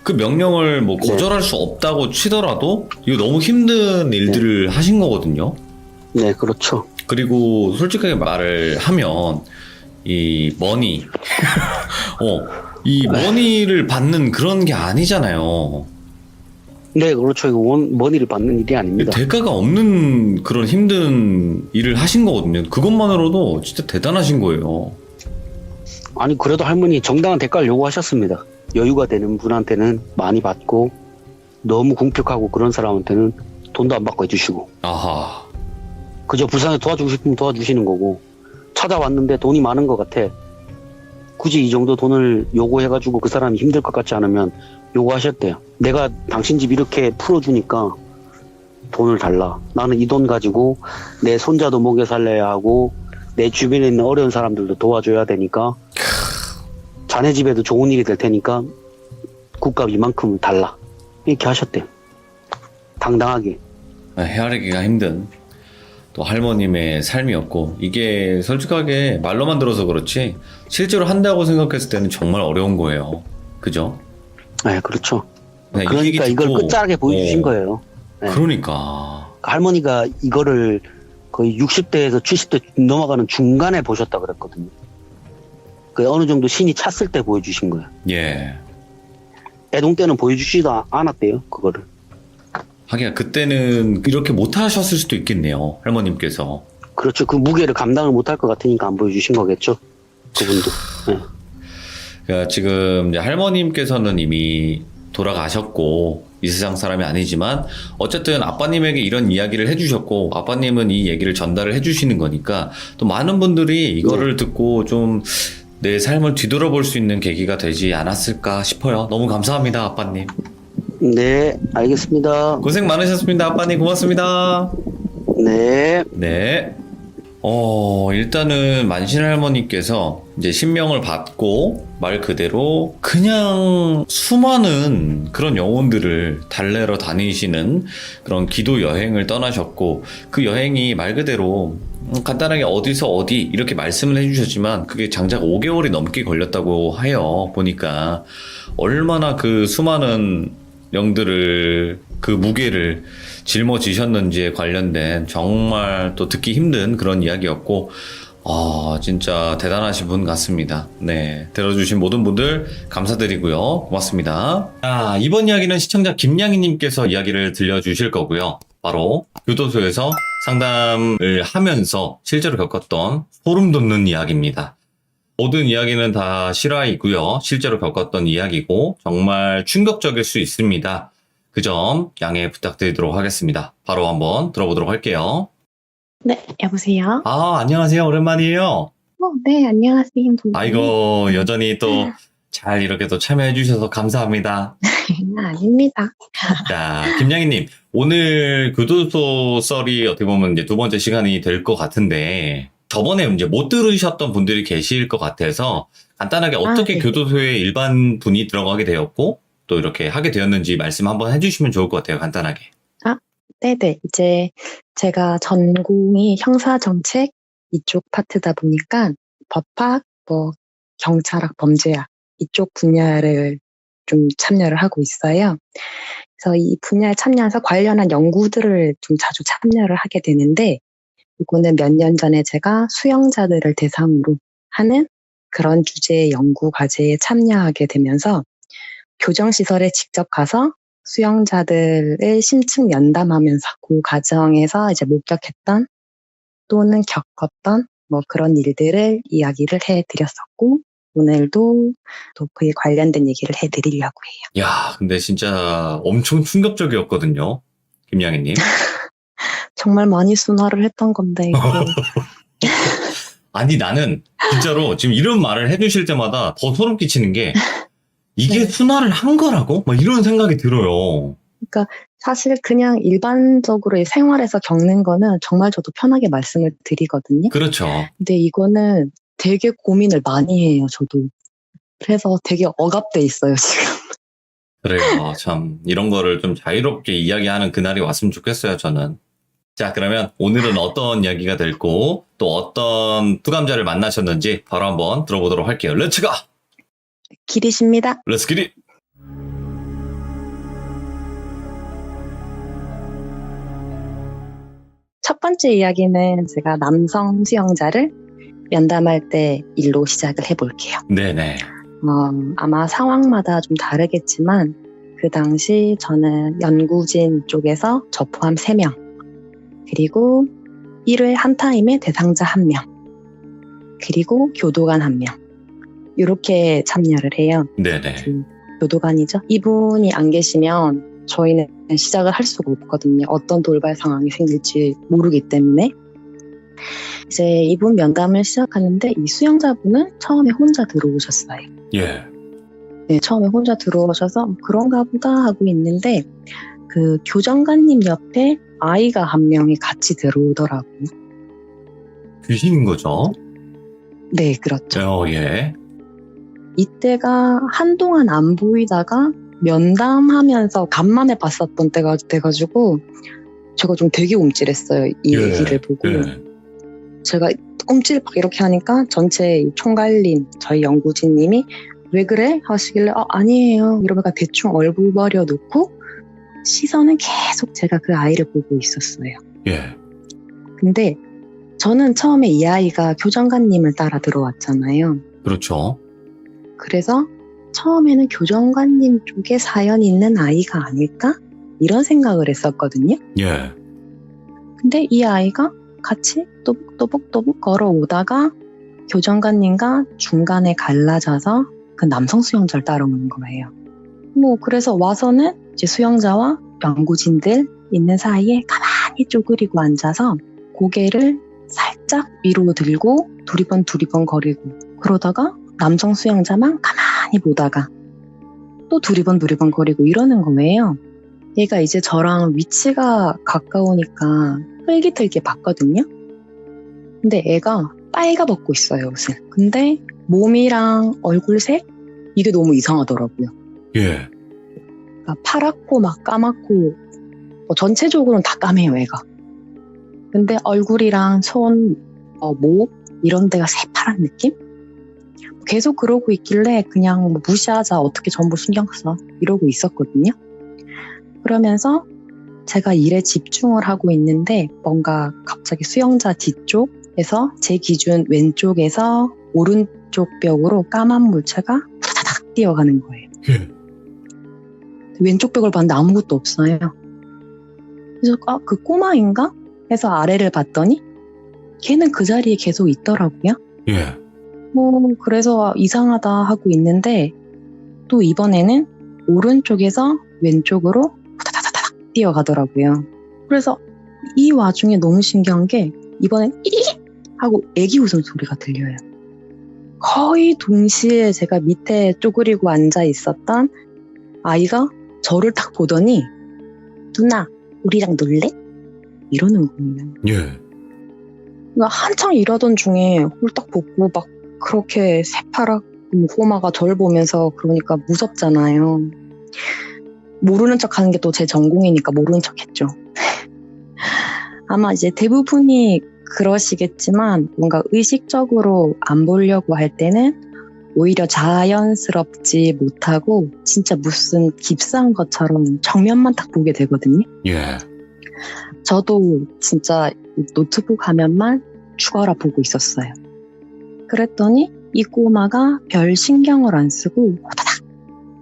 그 명령을 뭐 거절할 수 없다고 치더라도 이거 너무 힘든 일들을 하신 거거든요. 네, 그렇죠. 그리고 솔직하게 말을 하면 이 머니, 이 머니를 받는 그런 게 아니잖아요. 네, 그렇죠. 이거 머니를 받는 일이 아닙니다. 대가가 없는 그런 힘든 일을 하신 거거든요. 그것만으로도 진짜 대단하신 거예요. 아니 그래도 할머니 정당한 대가를 요구하셨습니다. 여유가 되는 분한테는 많이 받고 너무 궁핍하고 그런 사람한테는 돈도 안 받고 해주시고 아하. 그저 불쌍해 도와주고 싶으면 도와주시는 거고 찾아왔는데 돈이 많은 것 같아. 굳이 이 정도 돈을 요구해가지고 그 사람이 힘들 것 같지 않으면 요구하셨대요. 내가 당신 집 이렇게 풀어주니까 돈을 달라. 나는 이 돈 가지고 내 손자도 먹여 살려야 하고 내 주변에 있는 어려운 사람들도 도와줘야 되니까 자네 집에도 좋은 일이 될 테니까 국값 이만큼을 달라. 이렇게 하셨대요. 당당하게. 헤아리기가 힘든 또 할머님의 삶이었고, 이게 솔직하게 말로만 들어서 그렇지 실제로 한다고 생각했을 때는 정말 어려운 거예요. 그죠? 네, 그렇죠. 네, 이 그러니까 얘기 이걸 듣고, 끝자락에 보여주신 거예요. 네. 그러니까 할머니가 이거를 거의 60대에서 70대 넘어가는 중간에 보셨다 그랬거든요. 그 어느 정도 신이 찼을 때 보여주신 거예요. 예. 애동 때는 보여주지도 않았대요, 그거를. 하긴 그때는 이렇게 못하셨을 수도 있겠네요, 할머님께서. 그렇죠. 그 무게를 감당을 못할 것 같으니까 안 보여주신 거겠죠. 그분도. 네. 그러니까 지금 이제 할머님께서는 이미 돌아가셨고 이 세상 사람이 아니지만 어쨌든 아빠님에게 이런 이야기를 해주셨고 아빠님은 이 얘기를 전달을 해주시는 거니까 또 많은 분들이 이거를 듣고 좀 내 삶을 뒤돌아볼 수 있는 계기가 되지 않았을까 싶어요. 너무 감사합니다, 아빠님. 네, 알겠습니다. 고생 많으셨습니다, 아빠님. 고맙습니다. 네. 네. 일단은 만신 할머니께서 이제 신명을 받고 말 그대로 그냥 수많은 그런 영혼들을 달래러 다니시는 그런 기도 여행을 떠나셨고, 그 여행이 말 그대로 간단하게 어디서 어디 이렇게 말씀을 해주셨지만 그게 장작 5개월이 넘게 걸렸다고 해요. 보니까 얼마나 그 수많은 영들을 그 무게를 짊어지셨는지에 관련된 정말 또 듣기 힘든 그런 이야기였고, 진짜 대단하신 분 같습니다. 네, 들어주신 모든 분들 감사드리고요. 고맙습니다. 이번 이야기는 시청자 김양희님께서 이야기를 들려주실 거고요. 바로 교도소에서 상담을 하면서 실제로 겪었던 소름 돋는 이야기입니다. 모든 이야기는 다 실화이고요. 실제로 겪었던 이야기고 정말 충격적일 수 있습니다. 그 점 양해 부탁드리도록 하겠습니다. 바로 한번 들어보도록 할게요. 네, 여보세요? 안녕하세요. 오랜만이에요. 네, 안녕하세요. 아이고, 여전히 또 잘 이렇게 또 참여해 주셔서 감사합니다. 아닙니다. 자, 김양희님, 오늘 교도소 썰이 어떻게 보면 이제 두 번째 시간이 될 것 같은데, 저번에 이제 못 들으셨던 분들이 계실 것 같아서 간단하게 어떻게 네. 교도소에 일반 분이 들어가게 되었고, 또 이렇게 하게 되었는지 말씀 한번 해주시면 좋을 것 같아요. 간단하게. 네네. 이제 제가 전공이 형사정책 이쪽 파트다 보니까 법학, 경찰학, 범죄학 이쪽 분야를 좀 참여를 하고 있어요. 그래서 이 분야에 참여해서 관련한 연구들을 좀 자주 참여를 하게 되는데, 이거는 몇 년 전에 제가 수용자들을 대상으로 하는 그런 주제의 연구 과제에 참여하게 되면서 교정시설에 직접 가서 수용자들을 심층 면담하면서 그 과정에서 이제 목격했던 또는 겪었던 그런 일들을 이야기를 해드렸었고, 오늘도 또 그에 관련된 얘기를 해드리려고 해요. 야, 근데 진짜 엄청 충격적이었거든요. 김양희님. 정말 많이 순화를 했던 건데 이게 아니, 나는 진짜로 지금 이런 말을 해주실 때마다 더 소름 끼치는 게 이게 네. 순화를 한 거라고? 막 이런 생각이 들어요. 사실 그냥 일반적으로 생활에서 겪는 거는 정말 저도 편하게 말씀을 드리거든요. 그렇죠. 근데 이거는 되게 고민을 많이 해요, 저도. 그래서 되게 억압돼 있어요, 지금. 그래요. 참, 이런 거를 좀 자유롭게 이야기하는 그날이 왔으면 좋겠어요, 저는. 자, 그러면 오늘은 어떤 이야기가 될고, 또 어떤 투감자를 만나셨는지 바로 한번 들어보도록 할게요. 렛츠 가! 길이십니다. 렛츠 기릿! 첫 번째 이야기는 제가 남성 수용자를 면담할 때 일로 시작을 해볼게요. 네네. 아마 상황마다 좀 다르겠지만 그 당시 저는 연구진 쪽에서 저 포함 3명, 그리고 1회 한 타임에 대상자 1명, 그리고 교도관 1명, 이렇게 참여를 해요. 네네. 그 교도관이죠. 이분이 안 계시면 저희는 시작을 할 수가 없거든요. 어떤 돌발 상황이 생길지 모르기 때문에. 이제 이분 면담을 시작하는데 이 수영자분은 처음에 혼자 들어오셨어요. 예. 네, 처음에 혼자 들어오셔서 그런가 보다 하고 있는데 그 교정관님 옆에 아이가 한 명이 같이 들어오더라고요. 귀신인 거죠? 네, 그렇죠. 예. 이때가 한동안 안 보이다가 면담하면서 간만에 봤었던 때가 돼가지고 제가 좀 되게 움찔했어요. 이 예. 얘기를 보고. 예. 제가 움찔 막 이렇게 하니까 전체 총괄님, 저희 연구진님이 왜 그래? 하시길래 아니에요. 이러니까 대충 얼굴버려 놓고 시선은 계속 제가 그 아이를 보고 있었어요. 예. 근데 저는 처음에 이 아이가 교정관님을 따라 들어왔잖아요. 그렇죠. 그래서 처음에는 교정관님 쪽에 사연이 있는 아이가 아닐까? 이런 생각을 했었거든요. 예. 근데 이 아이가 같이 또복또복 걸어오다가 교정관님과 중간에 갈라져서 그 남성 수영자를 따라오는 거예요. 그래서 와서는 이제 수영자와 연구진들 있는 사이에 가만히 쪼그리고 앉아서 고개를 살짝 위로 들고 두리번 거리고 그러다가 남성 수영자만 가만히 보다가 또 두리번 거리고 이러는 거예요. 얘가 이제 저랑 위치가 가까우니까 흘깃흘깃 봤거든요. 근데 애가 빨가벗고 있어요, 옷을. 근데 몸이랑 얼굴색 이게 너무 이상하더라고요. 예. 그러니까 파랗고 막 까맣고 전체적으로는 다 까매요, 애가. 근데 얼굴이랑 손, 목 이런 데가 새파란 느낌? 계속 그러고 있길래 그냥 무시하자, 어떻게 전부 신경 써 이러고 있었거든요. 그러면서 제가 일에 집중을 하고 있는데 뭔가 갑자기 수영자 뒤쪽에서 제 기준 왼쪽에서 오른쪽 벽으로 까만 물체가 후다닥 뛰어가는 거예요. 예. 왼쪽 벽을 봤는데 아무것도 없어요. 그래서 그 꼬마인가? 해서 아래를 봤더니 걔는 그 자리에 계속 있더라고요. 예. 그래서 이상하다 하고 있는데 또 이번에는 오른쪽에서 왼쪽으로 후다다다닥 뛰어가더라고요. 그래서 이 와중에 너무 신기한 게 이번엔 이 하고 애기 웃음소리가 들려요. 거의 동시에 제가 밑에 쪼그리고 앉아 있었던 아이가 저를 딱 보더니 누나 우리랑 놀래? 이러는 거예요. 예. 한창 일하던 중에 홀딱 보고 막 그렇게 새파랗고 호마가 저를 보면서 그러니까 무섭잖아요. 모르는 척 하는 게 또 제 전공이니까 모르는 척 했죠. 아마 이제 대부분이 그러시겠지만 뭔가 의식적으로 안 보려고 할 때는 오히려 자연스럽지 못하고 진짜 무슨 깁스한 것처럼 정면만 딱 보게 되거든요. 예. 저도 진짜 노트북 화면만 죽어라 보고 있었어요. 그랬더니 이 꼬마가 별 신경을 안 쓰고 호다닥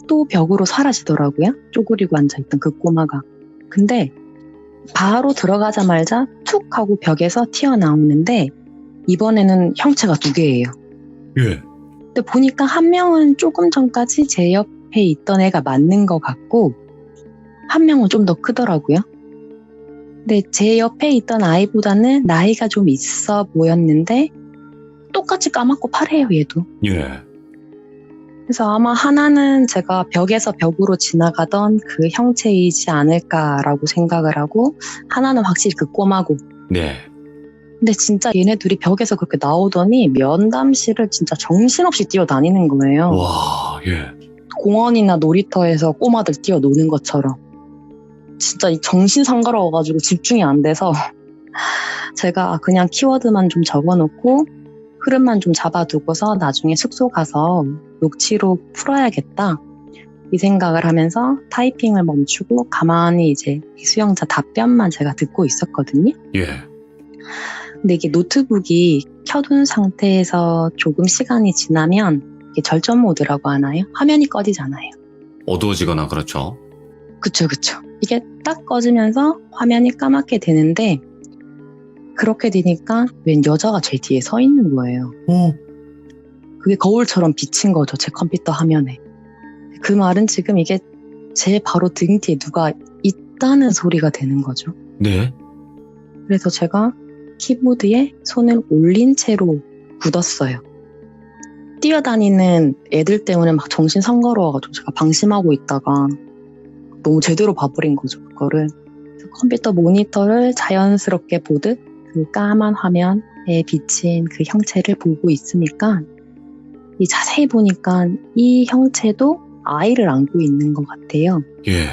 또 벽으로 사라지더라고요. 쪼그리고 앉아있던 그 꼬마가. 근데 바로 들어가자마자 툭 하고 벽에서 튀어나오는데 이번에는 형체가 2개예요. 예. 근데 보니까 한 명은 조금 전까지 제 옆에 있던 애가 맞는 것 같고 한 명은 좀 더 크더라고요. 근데 제 옆에 있던 아이보다는 나이가 좀 있어 보였는데 똑같이 까맣고 파래요, 얘도. 예. 그래서 아마 하나는 제가 벽에서 벽으로 지나가던 그 형체이지 않을까라고 생각을 하고 하나는 확실히 그 꼬마고. 네. 근데 진짜 얘네 둘이 벽에서 그렇게 나오더니 면담실을 진짜 정신없이 뛰어다니는 거예요. 와, 예. 공원이나 놀이터에서 꼬마들 뛰어노는 것처럼. 진짜 정신 상가러워가지고 집중이 안 돼서 제가 그냥 키워드만 좀 적어놓고 흐름만 좀 잡아두고서 나중에 숙소 가서 녹취로 풀어야겠다 이 생각을 하면서 타이핑을 멈추고 가만히 이제 이 수영자 답변만 제가 듣고 있었거든요. 예. 근데 이게 노트북이 켜둔 상태에서 조금 시간이 지나면 이게 절전 모드라고 하나요? 화면이 꺼지잖아요. 어두워지거나 그렇죠. 그쵸. 이게 딱 꺼지면서 화면이 까맣게 되는데 그렇게 되니까 웬 여자가 제 뒤에 서 있는 거예요. 그게 거울처럼 비친 거죠. 제 컴퓨터 화면에. 그 말은 지금 이게 제 바로 등 뒤에 누가 있다는 소리가 되는 거죠. 네. 그래서 제가 키보드에 손을 올린 채로 굳었어요. 뛰어다니는 애들 때문에 막 정신 상가러워가지고 제가 방심하고 있다가 너무 제대로 봐버린 거죠, 그거를. 그래서 컴퓨터 모니터를 자연스럽게 보듯 그 까만 화면에 비친 그 형체를 보고 있으니까 이 자세히 보니까 이 형체도 아이를 안고 있는 것 같아요. 예.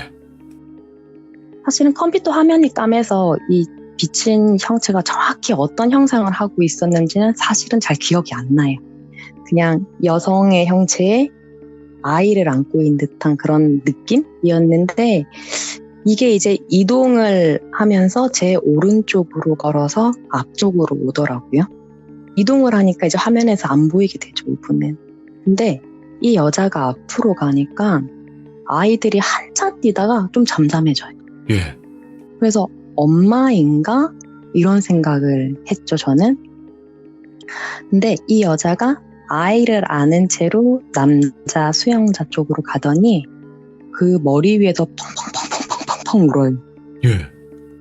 사실은 컴퓨터 화면이 까매서 이 비친 형체가 정확히 어떤 형상을 하고 있었는지는 사실은 잘 기억이 안 나요. 그냥 여성의 형체에 아이를 안고 있는 듯한 그런 느낌이었는데 이게 이제 이동을 하면서 제 오른쪽으로 걸어서 앞쪽으로 오더라고요. 이동을 하니까 이제 화면에서 안 보이게 되죠, 이분은. 근데 이 여자가 앞으로 가니까 아이들이 한참 뛰다가 좀 잠잠해져요. 예. 그래서 엄마인가? 이런 생각을 했죠, 저는. 근데 이 여자가 아이를 안은 채로 남자 수영자 쪽으로 가더니 그 머리 위에서 펑펑펑펑펑펑 울어요. 예.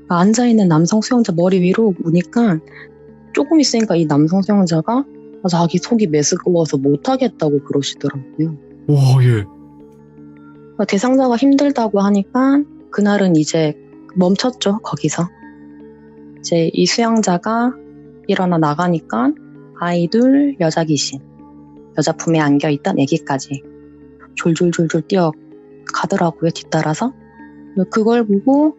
앉아있는 남성 수영자 머리 위로 우니까 조금 있으니까 이 남성 수영자가 자기 속이 메스꺼워서 못하겠다고 그러시더라고요. 오, 예. 대상자가 힘들다고 하니까 그날은 이제 멈췄죠, 거기서. 이제 이 수영자가 일어나 나가니까 아이 둘, 여자 귀신, 여자 품에 안겨있던 아기까지 졸졸졸졸 뛰어가더라고요, 뒤따라서. 그걸 보고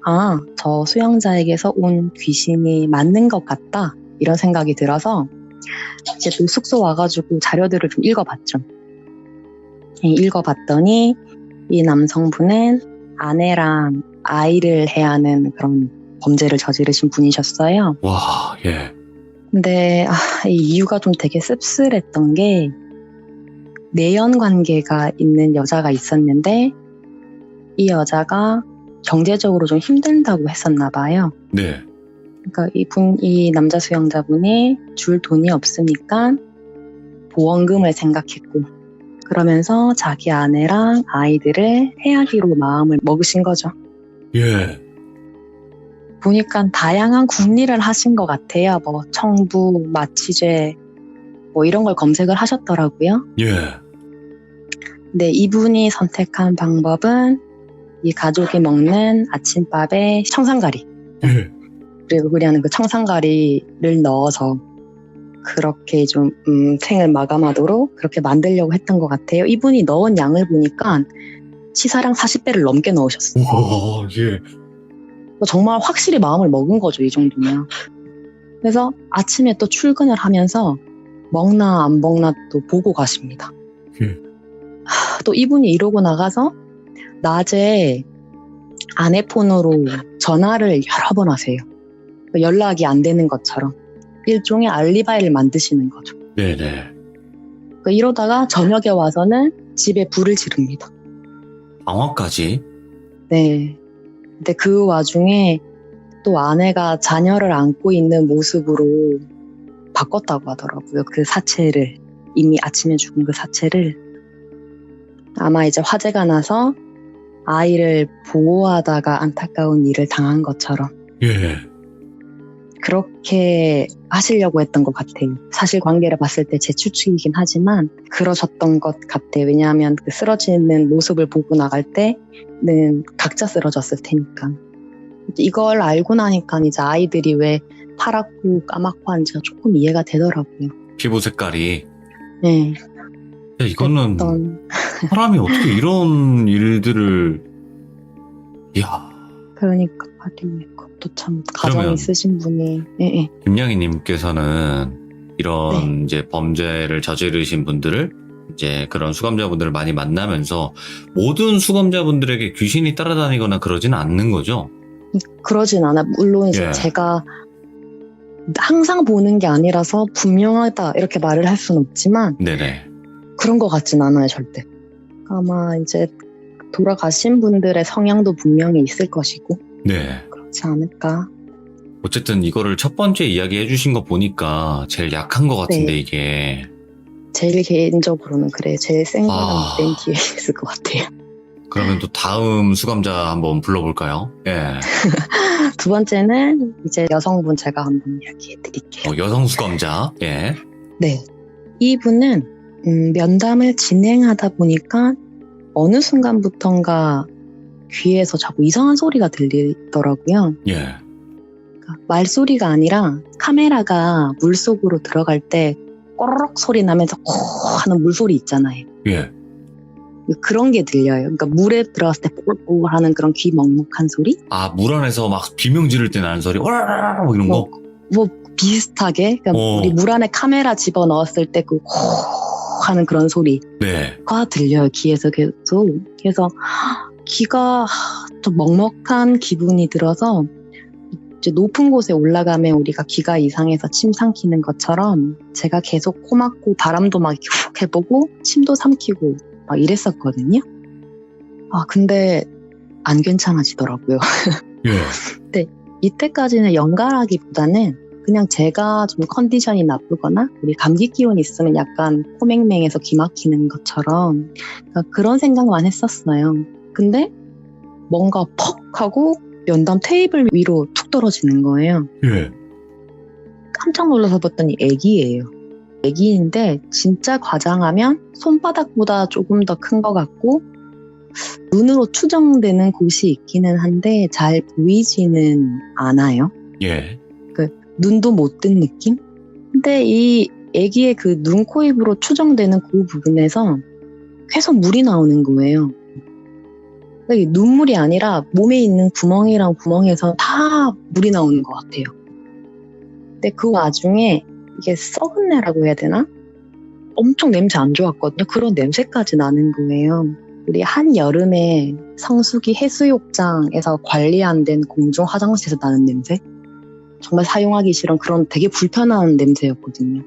저 수영자에게서 온 귀신이 맞는 것 같다, 이런 생각이 들어서 이제 또 숙소 와가지고 자료들을 좀 읽어봤죠. 읽어봤더니 이 남성분은 아내랑 아이를 해야 하는 그런 범죄를 저지르신 분이셨어요. 와, 예. 근데 이 이유가 좀 되게 씁쓸했던 게 내연 관계가 있는 여자가 있었는데 이 여자가 경제적으로 좀 힘든다고 했었나 봐요. 네. 그러니까 이 남자 수영자분이 줄 돈이 없으니까 보험금을 생각했고 그러면서 자기 아내랑 아이들을 해하기로 마음을 먹으신 거죠. 예. 보니까 다양한 궁리를 하신 것 같아요. 뭐 청부, 마취죄 뭐 이런 걸 검색을 하셨더라고요. 예. 근데 이분이 선택한 방법은 이 가족이 먹는 아침밥에 청산가리, 예. 그리고 그냥 그 청산가리를 넣어서 그렇게 좀 생을 마감하도록 그렇게 만들려고 했던 것 같아요. 이분이 넣은 양을 보니까 치사량 40배를 넘게 넣으셨어요. 와, 예. 정말 확실히 마음을 먹은 거죠, 이 정도면. 그래서 아침에 또 출근을 하면서 먹나 안 먹나 또 보고 가십니다. 또 이분이 이러고 나가서 낮에 아내 폰으로 전화를 여러 번 하세요. 연락이 안 되는 것처럼 일종의 알리바이를 만드시는 거죠. 네네. 이러다가 저녁에 와서는 집에 불을 지릅니다. 방화까지? 네. 근데 그 와중에 또 아내가 자녀를 안고 있는 모습으로 바꿨다고 하더라고요. 그 사체를, 이미 아침에 죽은 그 사체를. 아마 이제 화재가 나서 아이를 보호하다가 안타까운 일을 당한 것처럼 예. 그렇게 하시려고 했던 것 같아요. 사실관계를 봤을 때 제 추측이긴 하지만 그러셨던 것 같아요. 왜냐하면 그 쓰러지는 모습을 보고 나갈 때는 각자 쓰러졌을 테니까. 이걸 알고 나니까 이제 아이들이 왜 파랗고 까맣고 한지가 조금 이해가 되더라고요. 피부 색깔이. 네. 야, 이거는 사람이 어떻게 이런 일들을. 이야. 그러니까 말이에요. 그것도 참 가정 그러면 있으신 분이. 예. 김양희님께서는 이런 이제 범죄를 저지르신 분들을 이제 그런 수감자분들을 많이 만나면서 모든 수감자분들에게 귀신이 따라다니거나 그러지는 않는 거죠? 그러진 않아. 물론 이제 예. 제가 항상 보는 게 아니라서 분명하다 이렇게 말을 할 수는 없지만 네네. 그런 것 같진 않아요, 절대. 아마 이제 돌아가신 분들의 성향도 분명히 있을 것이고 네. 그렇지 않을까. 어쨌든 이거를 첫 번째 이야기 해주신 거 보니까 제일 약한 것 같은데 네. 이게. 제일 개인적으로는 그래. 제일 센 거랑 아. 맨 뒤에 있을 것 같아요. 그러면 또 다음 수감자 한번 불러볼까요? 예. 두 번째는 이제 여성분 제가 한번 이야기해 드릴게요. 여성 수감자. 예. 네. 이분은 면담을 진행하다 보니까 어느 순간부턴가 귀에서 자꾸 이상한 소리가 들리더라고요. 예. 그러니까 말소리가 아니라 카메라가 물속으로 들어갈 때 꼬르륵 소리 나면서 코 하는 물소리 있잖아요. 예. 그런 게 들려요. 그러니까 물에 들어갔을 때 뽀글뽀글 하는 그런 귀 먹먹한 소리? 아, 물 안에서 막 비명 지를 때 나는 소리, 와라라라 뭐 이런 거? 뭐 비슷하게 그러니까 우리 물 안에 카메라 집어넣었을 때 그 하는 그런 소리가 네. 들려요. 귀에서 계속. 그래서 귀가 좀 먹먹한 기분이 들어서 이제 높은 곳에 올라가면 우리가 귀가 이상해서 침 삼키는 것처럼 제가 계속 코 막고 바람도 막 훅 해보고 침도 삼키고 막 이랬었거든요. 근데 안 괜찮아지더라고요. 예. 이때까지는 연가라기보다는 그냥 제가 좀 컨디션이 나쁘거나 우리 감기 기운 있으면 약간 코맹맹해서 귀 막히는 것처럼 그러니까 그런 생각만 했었어요. 근데 뭔가 퍽 하고 면담 테이블 위로 툭 떨어지는 거예요. 예. 깜짝 놀라서 봤더니 애기예요. 애기인데 진짜 과장하면 손바닥보다 조금 더 큰 것 같고 눈으로 추정되는 곳이 있기는 한데 잘 보이지는 않아요. 예. 눈도 못 뜬 느낌? 근데 이 애기의 그 눈, 코, 입으로 추정되는 그 부분에서 계속 물이 나오는 거예요. 그러니까 눈물이 아니라 몸에 있는 구멍이랑 구멍에서 다 물이 나오는 것 같아요. 근데 그 와중에 이게 썩은 내라고 해야 되나? 엄청 냄새 안 좋았거든요. 그런 냄새까지 나는 거예요. 우리 한여름에 성수기 해수욕장에서 관리 안 된 공중 화장실에서 나는 냄새? 정말 사용하기 싫은 그런 되게 불편한 냄새였거든요.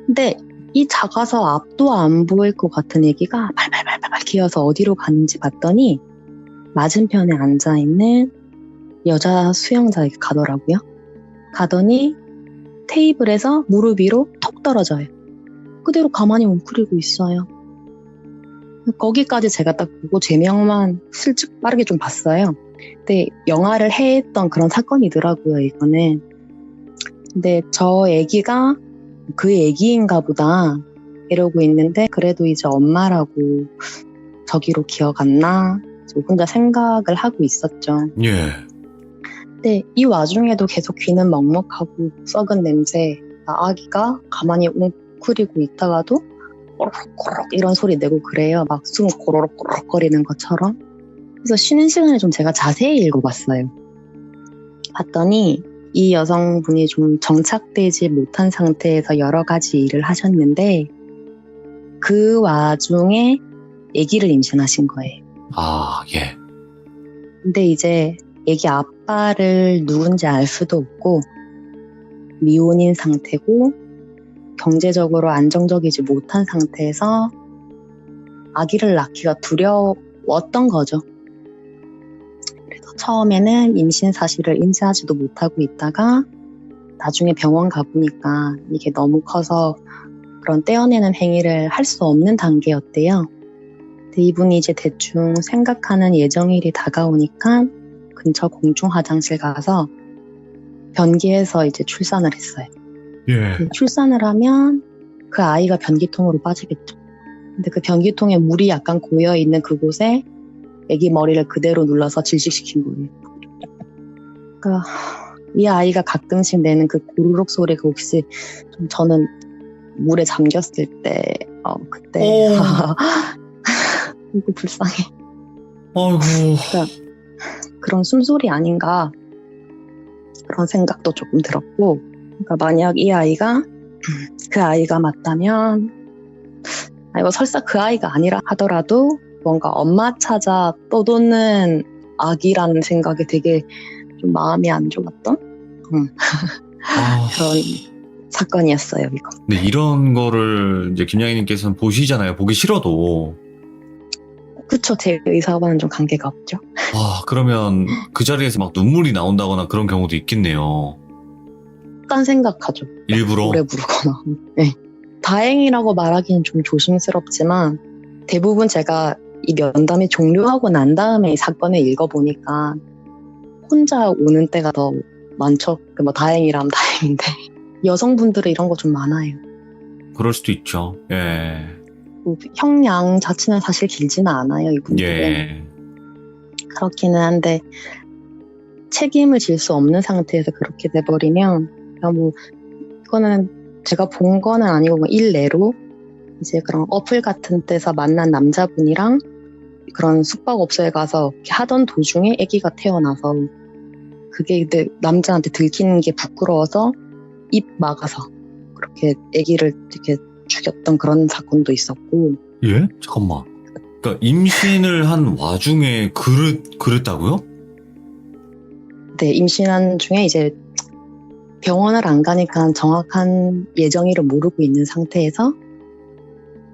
근데 이 작아서 앞도 안 보일 것 같은 애기가 발발발발 기어서 어디로 가는지 봤더니 맞은편에 앉아있는 여자 수영자에게 가더라고요. 가더니 테이블에서 무릎 위로 톡 떨어져요. 그대로 가만히 웅크리고 있어요. 거기까지 제가 딱 보고 제명만 슬쩍 빠르게 좀 봤어요. 근데 영화를 해했던 그런 사건이더라고요, 이거는. 근데 저 애기가 그 애기인가 보다 이러고 있는데 그래도 이제 엄마라고 저기로 기어갔나 혼자 생각을 하고 있었죠. 예. 근데 이 와중에도 계속 귀는 먹먹하고 썩은 냄새, 아기가 가만히 웅크리고 있다가도 꼬록꼬록 이런 소리 내고 그래요. 막 숨 고로록고록 거리는 것처럼. 그래서 쉬는 시간에 좀 제가 자세히 읽어봤어요. 봤더니 이 여성분이 좀 정착되지 못한 상태에서 여러 가지 일을 하셨는데 그 와중에 아기를 임신하신 거예요. 아, 예. 근데 이제 아기 아빠를 누군지 알 수도 없고 미혼인 상태고 경제적으로 안정적이지 못한 상태에서 아기를 낳기가 두려웠던 거죠. 그래서 처음에는 임신 사실을 인지하지도 못하고 있다가 나중에 병원 가보니까 이게 너무 커서 그런 떼어내는 행위를 할 수 없는 단계였대요. 근데 이분이 이제 대충 생각하는 예정일이 다가오니까 근처 공중 화장실 가서 변기에서 이제 출산을 했어요. 예. 출산을 하면 그 아이가 변기통으로 빠지겠죠. 근데 그 변기통에 물이 약간 고여있는 그곳에 아기 머리를 그대로 눌러서 질식시킨 거예요. 그러니까 이 아이가 가끔씩 내는 그 고루룩 소리가 혹시 좀 저는 물에 잠겼을 때 그때 이거 불쌍해. 아이고. 그러니까 그런 숨소리 아닌가 그런 생각도 조금 들었고, 그러니까 만약 이 아이가 그 아이가 맞다면 이거 설사 그 아이가 아니라 하더라도 뭔가 엄마 찾아 떠도는 아기라는 생각에 되게 좀 마음이 안 좋았던 그런 사건이었어요, 이거. 네, 이런 거를 이제 김양희님께서는 보시잖아요. 보기 싫어도. 그쵸, 제 의사와는 좀 관계가 없죠. 그러면 그 자리에서 막 눈물이 나온다거나 그런 경우도 있겠네요. 약간 생각하죠. 일부러? 노래 부르거나. 네. 다행이라고 말하기는 좀 조심스럽지만 대부분 제가 이 면담이 종료하고 난 다음에 이 사건을 읽어보니까 혼자 우는 때가 더 많죠. 뭐 다행이라면 다행인데 여성분들은 이런 거 좀 많아요. 그럴 수도 있죠. 예. 뭐 형량 자체는 사실 길지는 않아요, 이분들은. 예. 그렇기는 한데 책임을 질 수 없는 상태에서 그렇게 돼버리면 그냥 뭐 이거는 제가 본 거는 아니고 뭐 일례로 이제 그런 어플 같은 데서 만난 남자분이랑 그런 숙박업소에 가서 이렇게 하던 도중에 아기가 태어나서 그게 근데 남자한테 들키는 게 부끄러워서 입 막아서 그렇게 아기를 이렇게 죽였던 그런 사건도 있었고. 예? 잠깐만. 그러니까 임신을 한 와중에 그랬다고요? 네, 임신한 중에 이제 병원을 안 가니까 정확한 예정일을 모르고 있는 상태에서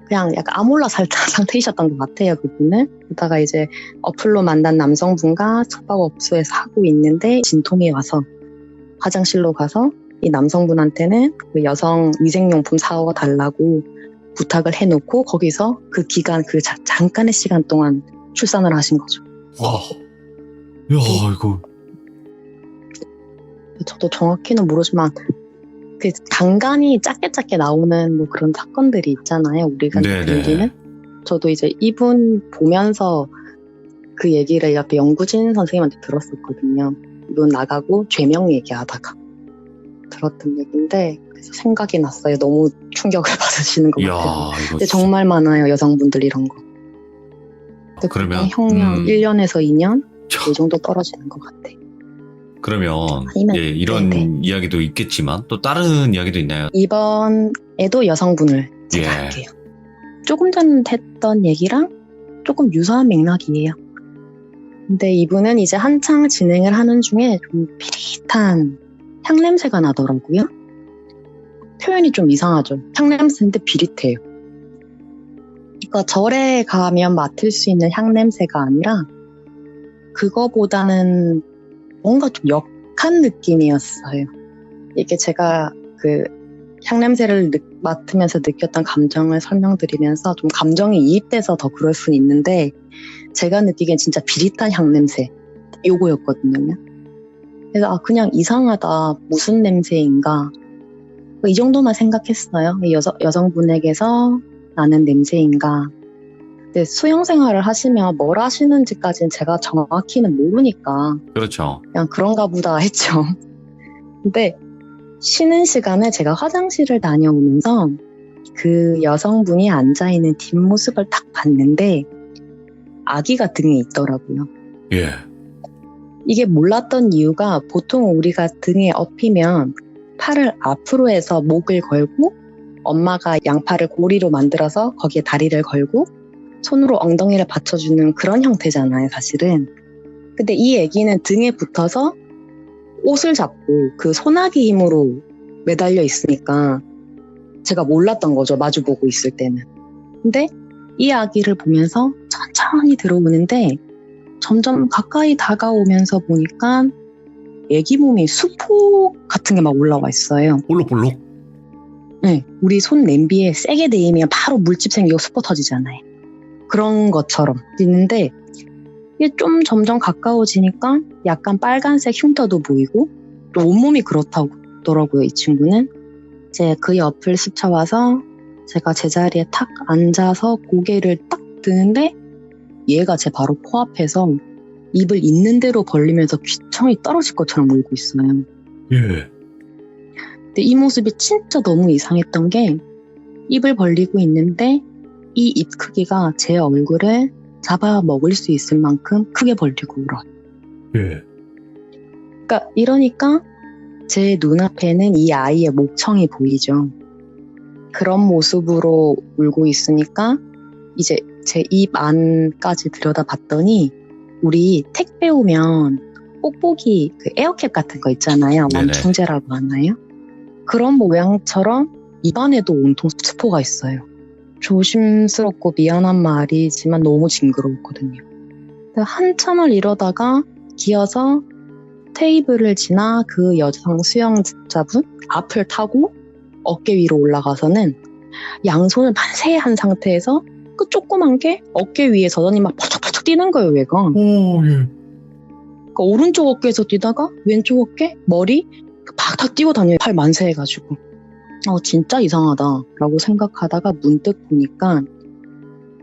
그냥 약간 아몰라 살짝 상태이셨던 것 같아요, 그분은. 그러다가 이제 어플로 만난 남성분과 숙박업소에서 하고 있는데 진통이 와서 화장실로 가서 이 남성분한테는 그 여성 위생용품 사와달라고 부탁을 해놓고 거기서 그 기간, 잠깐의 시간 동안 출산을 하신 거죠. 와. 야, 이거. 저도 정확히는 모르지만 그 간간이 작게 나오는 뭐 그런 사건들이 있잖아요. 우리가 느끼는. 저도 이제 이분 보면서 그 얘기를 옆에 영구진 선생님한테 들었었거든요. 이분 나가고 죄명 얘기하다가 들었던 얘기인데 그래서 생각이 났어요. 너무 충격을 받으시는 것 같아요. 근데 정말 많아요. 여성분들 이런 거. 그러면 형량 1년에서 2년 이 정도 떨어지는 것 같아요. 그러면 아니면, 예, 이런 네네. 이야기도 있겠지만 또 다른 이야기도 있나요? 이번에도 여성분을 제가 할게요. 조금 전 했던 얘기랑 조금 유사한 맥락이에요. 근데 이분은 이제 한창 진행을 하는 중에 좀 비릿한 향냄새가 나더라고요. 표현이 좀 이상하죠. 향냄새인데 비릿해요. 그러니까 절에 가면 맡을 수 있는 향냄새가 아니라 그거보다는 뭔가 좀 역한 느낌이었어요. 이게 제가 그 향냄새를 맡으면서 느꼈던 감정을 설명드리면서 좀 감정이 이입돼서 더 그럴 수는 있는데 제가 느끼기엔 진짜 비릿한 향냄새 요거였거든요. 그래서 그냥 이상하다. 무슨 냄새인가. 이 정도만 생각했어요. 여성분에게서 나는 냄새인가. 근데 수영생활을 하시면 뭘 하시는지까지는 제가 정확히는 모르니까 그렇죠. 그냥 그런가 보다 했죠. 근데 쉬는 시간에 제가 화장실을 다녀오면서 그 여성분이 앉아있는 뒷모습을 딱 봤는데 아기가 등에 있더라고요. 예. 이게 몰랐던 이유가 보통 우리가 등에 업히면 팔을 앞으로 해서 목을 걸고 엄마가 양팔을 고리로 만들어서 거기에 다리를 걸고 손으로 엉덩이를 받쳐주는 그런 형태잖아요, 사실은. 근데 이 아기는 등에 붙어서 옷을 잡고 그 소나기 힘으로 매달려 있으니까 제가 몰랐던 거죠, 마주보고 있을 때는. 근데 이 아기를 보면서 천천히 들어오는데 점점 가까이 다가오면서 보니까 아기 몸이 수포 같은 게 막 올라와 있어요. 볼록볼록? 네, 우리 손 냄비에 세게 데이면 바로 물집 생기고 수포 터지잖아요. 그런 것처럼 있는데 이게 좀 점점 가까워지니까 약간 빨간색 흉터도 보이고 또 온몸이 그렇다고 하더라고요, 이 친구는. 이제 그 옆을 스쳐와서 제가 제자리에 탁 앉아서 고개를 딱 드는데 얘가 제 바로 코앞에서 입을 있는 대로 벌리면서 귀청이 떨어질 것처럼 울고 있어요. 예. 근데 이 모습이 진짜 너무 이상했던 게 입을 벌리고 있는데 이 입 크기가 제 얼굴을 잡아먹을 수 있을 만큼 크게 벌리고 울어요. 예. 이러니까 제 눈앞에는 이 아이의 목청이 보이죠. 그런 모습으로 울고 있으니까 이제 제 입 안까지 들여다봤더니 우리 택배 오면 뽁뽁이 그 에어캡 같은 거 있잖아요. 네네. 완충제라고 하나요? 그런 모양처럼 입안에도 온통 수포가 있어요. 조심스럽고 미안한 말이지만 너무 징그러웠거든요. 한참을 이러다가 기어서 테이블을 지나 그 여성 수영자분 앞을 타고 어깨 위로 올라가서는 양손을 만세 한 상태에서 그 조그만 게 어깨 위에 서더니 막 펄쩍펄쩍 뛰는 거예요, 얘가. 오, 예. 그러니까 오른쪽 어깨에서 뛰다가 왼쪽 어깨, 머리 팍팍 뛰고 다녀요. 팔 만세 해가지고. 진짜 이상하다라고 생각하다가 문득 보니까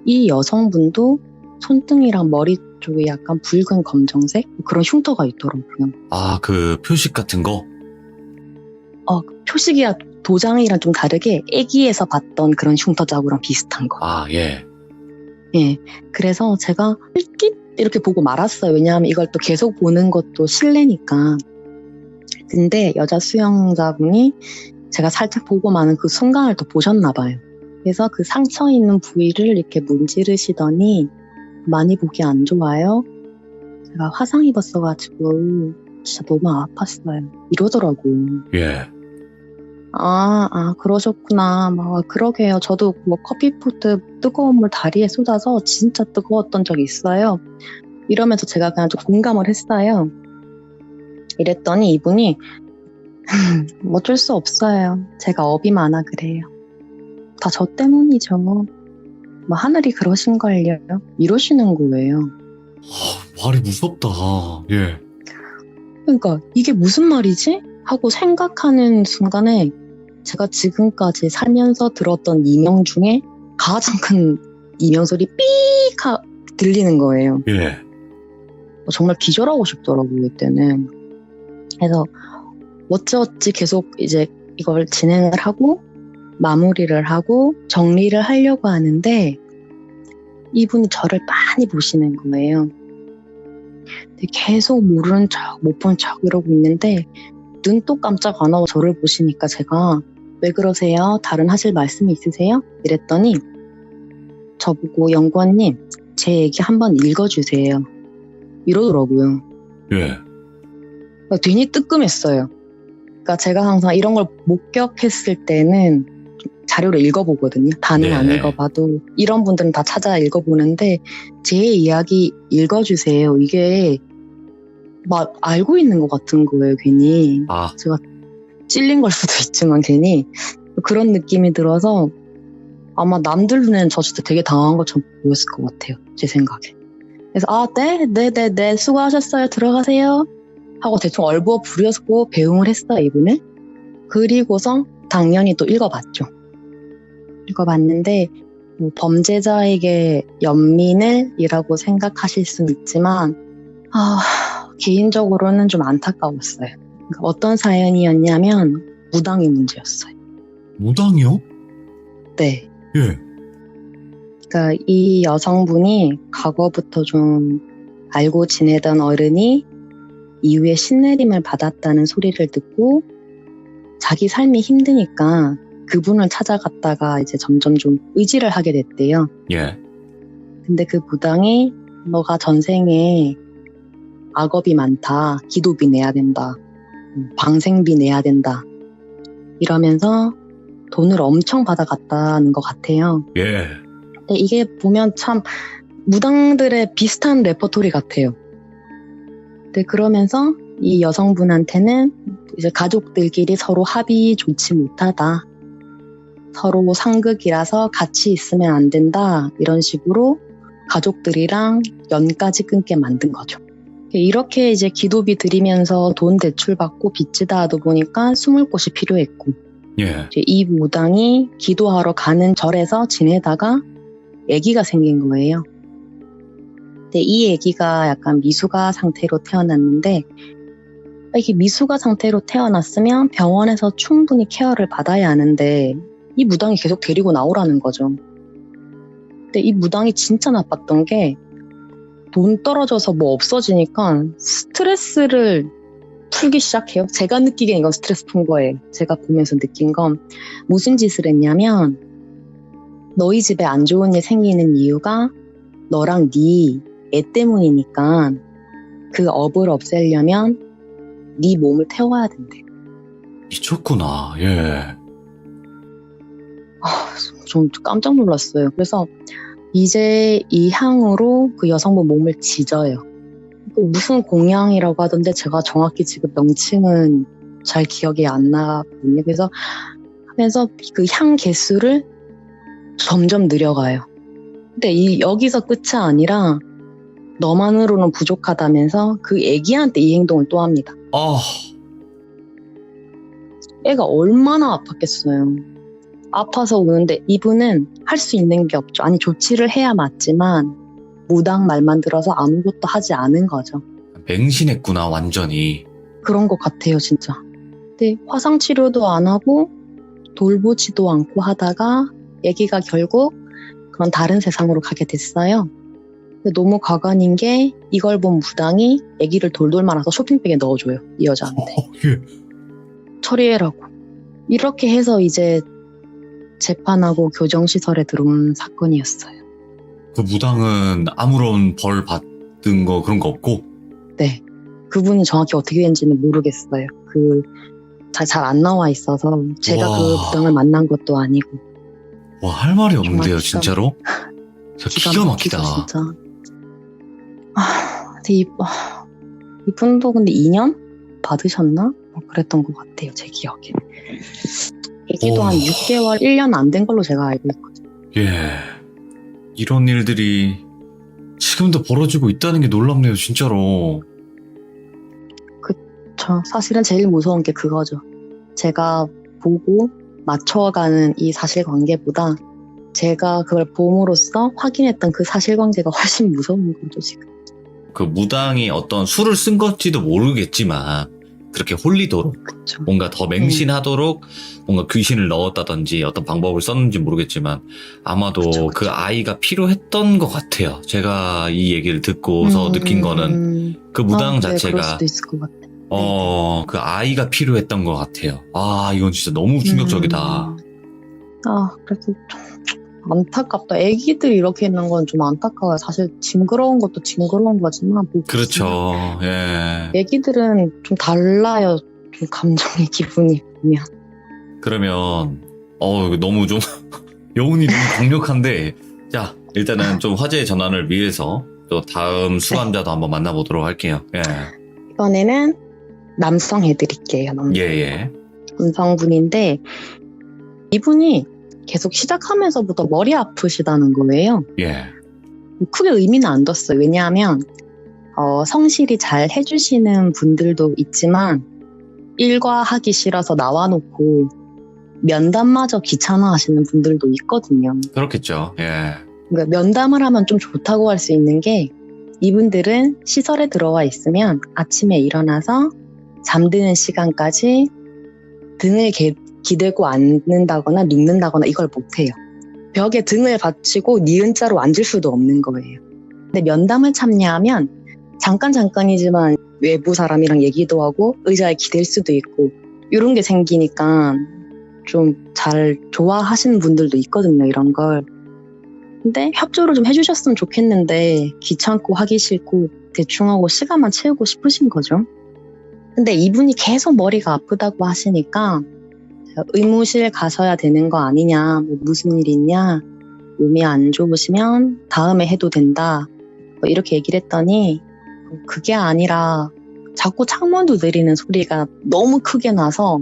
이 여성분도 손등이랑 머리 쪽에 약간 붉은 검정색 그런 흉터가 있더라고요. 아, 그 표식 같은 거? 표식이야 도장이랑 좀 다르게 애기에서 봤던 그런 흉터 자국이랑 비슷한 거. 아, 예. 예. 그래서 제가 흘낏 이렇게 보고 말았어요. 왜냐하면 이걸 또 계속 보는 것도 실례니까. 근데 여자 수영자분이 제가 살짝 보고 마는 그 순간을 또 보셨나 봐요. 그래서 그 상처 있는 부위를 이렇게 문지르시더니 많이 보기 안 좋아요. 제가 화상 입었어가지고 진짜 너무 아팠어요. 이러더라고요. 예. 그러셨구나. 그러게요. 저도 뭐 커피포트 뜨거운 물 다리에 쏟아서 진짜 뜨거웠던 적이 있어요. 이러면서 제가 그냥 좀 공감을 했어요. 이랬더니 이분이 어쩔 수 없어요. 제가 업이 많아 그래요. 다 저 때문이죠. 하늘이 그러신걸요. 이러시는 거예요. 말이 무섭다. 예. 그러니까 이게 무슨 말이지? 하고 생각하는 순간에 제가 지금까지 살면서 들었던 이명 중에 가장 큰 이명 소리 삑 들리는 거예요. 예. 정말 기절하고 싶더라고요, 이때는. 그래서 어찌어찌 계속 이제 이걸 진행을 하고 마무리를 하고 정리를 하려고 하는데 이분이 저를 많이 보시는 거예요. 근데 계속 모르는 척, 못 본 척 이러고 있는데 눈도 깜짝 안 하고 저를 보시니까 제가 왜 그러세요? 다른 하실 말씀이 있으세요? 이랬더니 저보고 연구원님 제 얘기 한번 읽어주세요. 이러더라고요. 예. 그러니까 괜히 뜨끔했어요. 그러니까 제가 항상 이런 걸 목격했을 때는 자료를 읽어보거든요. 다는 네. 안 읽어봐도 이런 분들은 다 찾아 읽어보는데 제 이야기 읽어주세요. 이게 막 알고 있는 것 같은 거예요. 괜히 아, 제가 찔린 걸 수도 있지만 괜히 그런 느낌이 들어서 아마 남들 눈에는 저 진짜 되게 당황한 것처럼 보였을 것 같아요. 제 생각에. 그래서 네 수고하셨어요. 들어가세요. 하고 대충 얼부어 부려서 배웅을 했어요. 이분을. 그리고서 당연히 또 읽어봤죠. 읽어봤는데 범죄자에게 연민을 이라고 생각하실 수는 있지만 개인적으로는 좀 안타까웠어요. 그러니까 어떤 사연이었냐면 무당의 문제였어요. 무당이요? 네. 예. 그러니까 이 여성분이 과거부터 좀 알고 지내던 어른이 이후에 신내림을 받았다는 소리를 듣고 자기 삶이 힘드니까 그분을 찾아갔다가 이제 점점 좀 의지를 하게 됐대요. 예. 근데 그 무당이 너가 전생에 악업이 많다. 기도비 내야 된다. 방생비 내야 된다. 이러면서 돈을 엄청 받아갔다는 것 같아요. 예. 근데 이게 보면 참 무당들의 비슷한 레퍼토리 같아요. 근데 그러면서 이 여성분한테는 이제 가족들끼리 서로 합이 좋지 못하다. 서로 상극이라서 같이 있으면 안 된다. 이런 식으로 가족들이랑 연까지 끊게 만든 거죠. 이렇게 이제 기도비 드리면서 돈 대출 받고 빚지다 하다 보니까 숨을 곳이 필요했고 예. 이제 이 무당이 기도하러 가는 절에서 지내다가 아기가 생긴 거예요. 근데 이 아기가 약간 미숙아 상태로 태어났는데 이게 미숙아 상태로 태어났으면 병원에서 충분히 케어를 받아야 하는데 이 무당이 계속 데리고 나오라는 거죠. 근데 이 무당이 진짜 나빴던 게 돈 떨어져서 뭐 없어지니까 스트레스를 풀기 시작해요. 제가 느끼기엔 이건 스트레스 푼 거예요. 제가 보면서 느낀 건 무슨 짓을 했냐면 너희 집에 안 좋은 일 생기는 이유가 너랑 네 애 때문이니까 그 업을 없애려면 네 몸을 태워야 된대. 미쳤구나. 예. 좀 깜짝 놀랐어요. 그래서 이제 이 향으로 그 여성분 몸을 지져요. 무슨 공양이라고 하던데 제가 정확히 지금 명칭은 잘 기억이 안 나거든요. 그래서 하면서 그 향 개수를 점점 느려가요. 근데 여기서 끝이 아니라 너만으로는 부족하다면서 그 애기한테 이 행동을 또 합니다. 아, 애가 얼마나 아팠겠어요. 아파서 우는데 이분은 할 수 있는 게 없죠. 아니 조치를 해야 맞지만 무당 말만 들어서 아무것도 하지 않은 거죠. 맹신했구나, 완전히. 그런 것 같아요, 진짜. 근데 화상 치료도 안 하고 돌보지도 않고 하다가 아기가 결국 그런 다른 세상으로 가게 됐어요. 근데 너무 가관인 게 이걸 본 무당이 아기를 돌돌 말아서 쇼핑백에 넣어줘요, 이 여자한테. 예. 처리해라고. 이렇게 해서 이제 재판하고 교정시설에 들어온 사건이었어요. 그 무당은 아무런 벌 받은 거 그런 거 없고? 네. 그분이 정확히 어떻게 된지는 모르겠어요. 잘 안 나와 있어서 제가 와. 그 무당을 만난 것도 아니고. 와, 할 말이 정말 없는데요, 기가 진짜로? 진짜 기가 막히다. 막히죠, 진짜. 근데 이분도 근데 2년 받으셨나? 그랬던 것 같아요, 제 기억에. 애기도 오. 한 6개월, 1년 안 된 걸로 제가 알고 있거든요. 예. 이런 일들이 지금도 벌어지고 있다는 게 놀랍네요, 진짜로. 사실은 제일 무서운 게 그거죠. 제가 보고 맞춰가는 이 사실관계보다 제가 그걸 봄으로써 확인했던 그 사실관계가 훨씬 무서운 거죠, 지금. 그 무당이 어떤 수를 쓴 건지도 모르겠지만 그렇게 홀리도록 그쵸. 뭔가 더 맹신하도록 뭔가 귀신을 넣었다든지 어떤 방법을 썼는지 모르겠지만 아마도 그쵸. 그 아이가 필요했던 것 같아요. 제가 이 얘기를 듣고서 느낀 거는 그 무당 네, 자체가 그럴 수도 있을 것 같아요. 그 아이가 필요했던 것 같아요. 아, 이건 진짜 너무 충격적이다. 그래서 좀 안타깝다. 애기들이 이렇게 있는 건 좀 안타까워요. 사실 징그러운 것도 징그러운 거지만 그렇죠. 예. 애기들은 좀 달라요. 좀 감정의 기분이 보면. 그러면 이거 너무 좀 여운이 너무 강력한데 자, 일단은 좀 화제의 전환을 위해서 또 다음 수감자도 한번 만나보도록 할게요. 예. 이번에는 남성 해드릴게요. 예. 남성분인데 이분이 계속 시작하면서부터 머리 아프시다는 거예요. 예. 크게 의미는 안 뒀어요. 왜냐하면 성실히 잘 해주시는 분들도 있지만 일과하기 싫어서 나와놓고 면담마저 귀찮아하시는 분들도 있거든요. 그렇겠죠. 예. 그러니까 면담을 하면 좀 좋다고 할 수 있는 게 이분들은 시설에 들어와 있으면 아침에 일어나서 잠드는 시간까지 등을 기대고 앉는다거나 눕는다거나 이걸 못해요. 벽에 등을 받치고 니은자로 앉을 수도 없는 거예요. 근데 면담을 참여하면 잠깐이지만 외부 사람이랑 얘기도 하고 의자에 기댈 수도 있고 이런 게 생기니까 좀 잘 좋아하시는 분들도 있거든요, 이런 걸. 근데 협조를 좀 해주셨으면 좋겠는데 귀찮고 하기 싫고 대충 하고 시간만 채우고 싶으신 거죠. 근데 이분이 계속 머리가 아프다고 하시니까 의무실 가셔야 되는 거 아니냐, 뭐 무슨 일 있냐, 몸이 안 좋으시면 다음에 해도 된다, 뭐 이렇게 얘기를 했더니 그게 아니라 자꾸 창문 두드리는 소리가 너무 크게 나서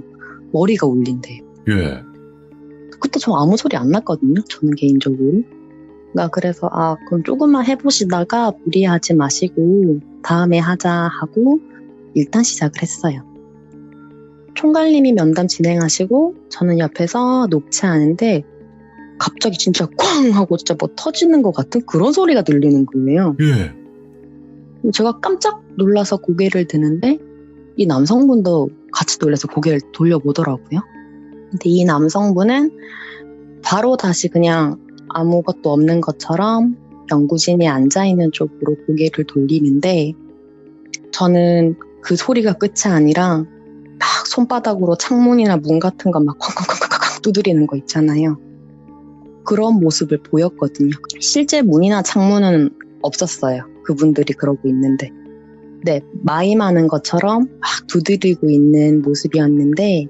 머리가 울린대요. 예. 그때 저 아무 소리 안 났거든요, 저는 개인적으로. 그래서 그럼 조금만 해보시다가 무리하지 마시고 다음에 하자 하고 일단 시작을 했어요. 총괄님이 면담 진행하시고 저는 옆에서 녹취하는데 갑자기 진짜 꽝 하고 진짜 뭐 터지는 것 같은 그런 소리가 들리는 거예요. 예. 제가 깜짝 놀라서 고개를 드는데 이 남성분도 같이 놀라서 고개를 돌려보더라고요. 근데 이 남성분은 바로 다시 그냥 아무것도 없는 것처럼 연구진이 앉아있는 쪽으로 고개를 돌리는데 저는 그 소리가 끝이 아니라 막 손바닥으로 창문이나 문 같은 거 막 쾅쾅쾅쾅 두드리는 거 있잖아요. 그런 모습을 보였거든요. 실제 문이나 창문은 없었어요. 그분들이 그러고 있는데. 네, 마임하는 것처럼 막 두드리고 있는 모습이었는데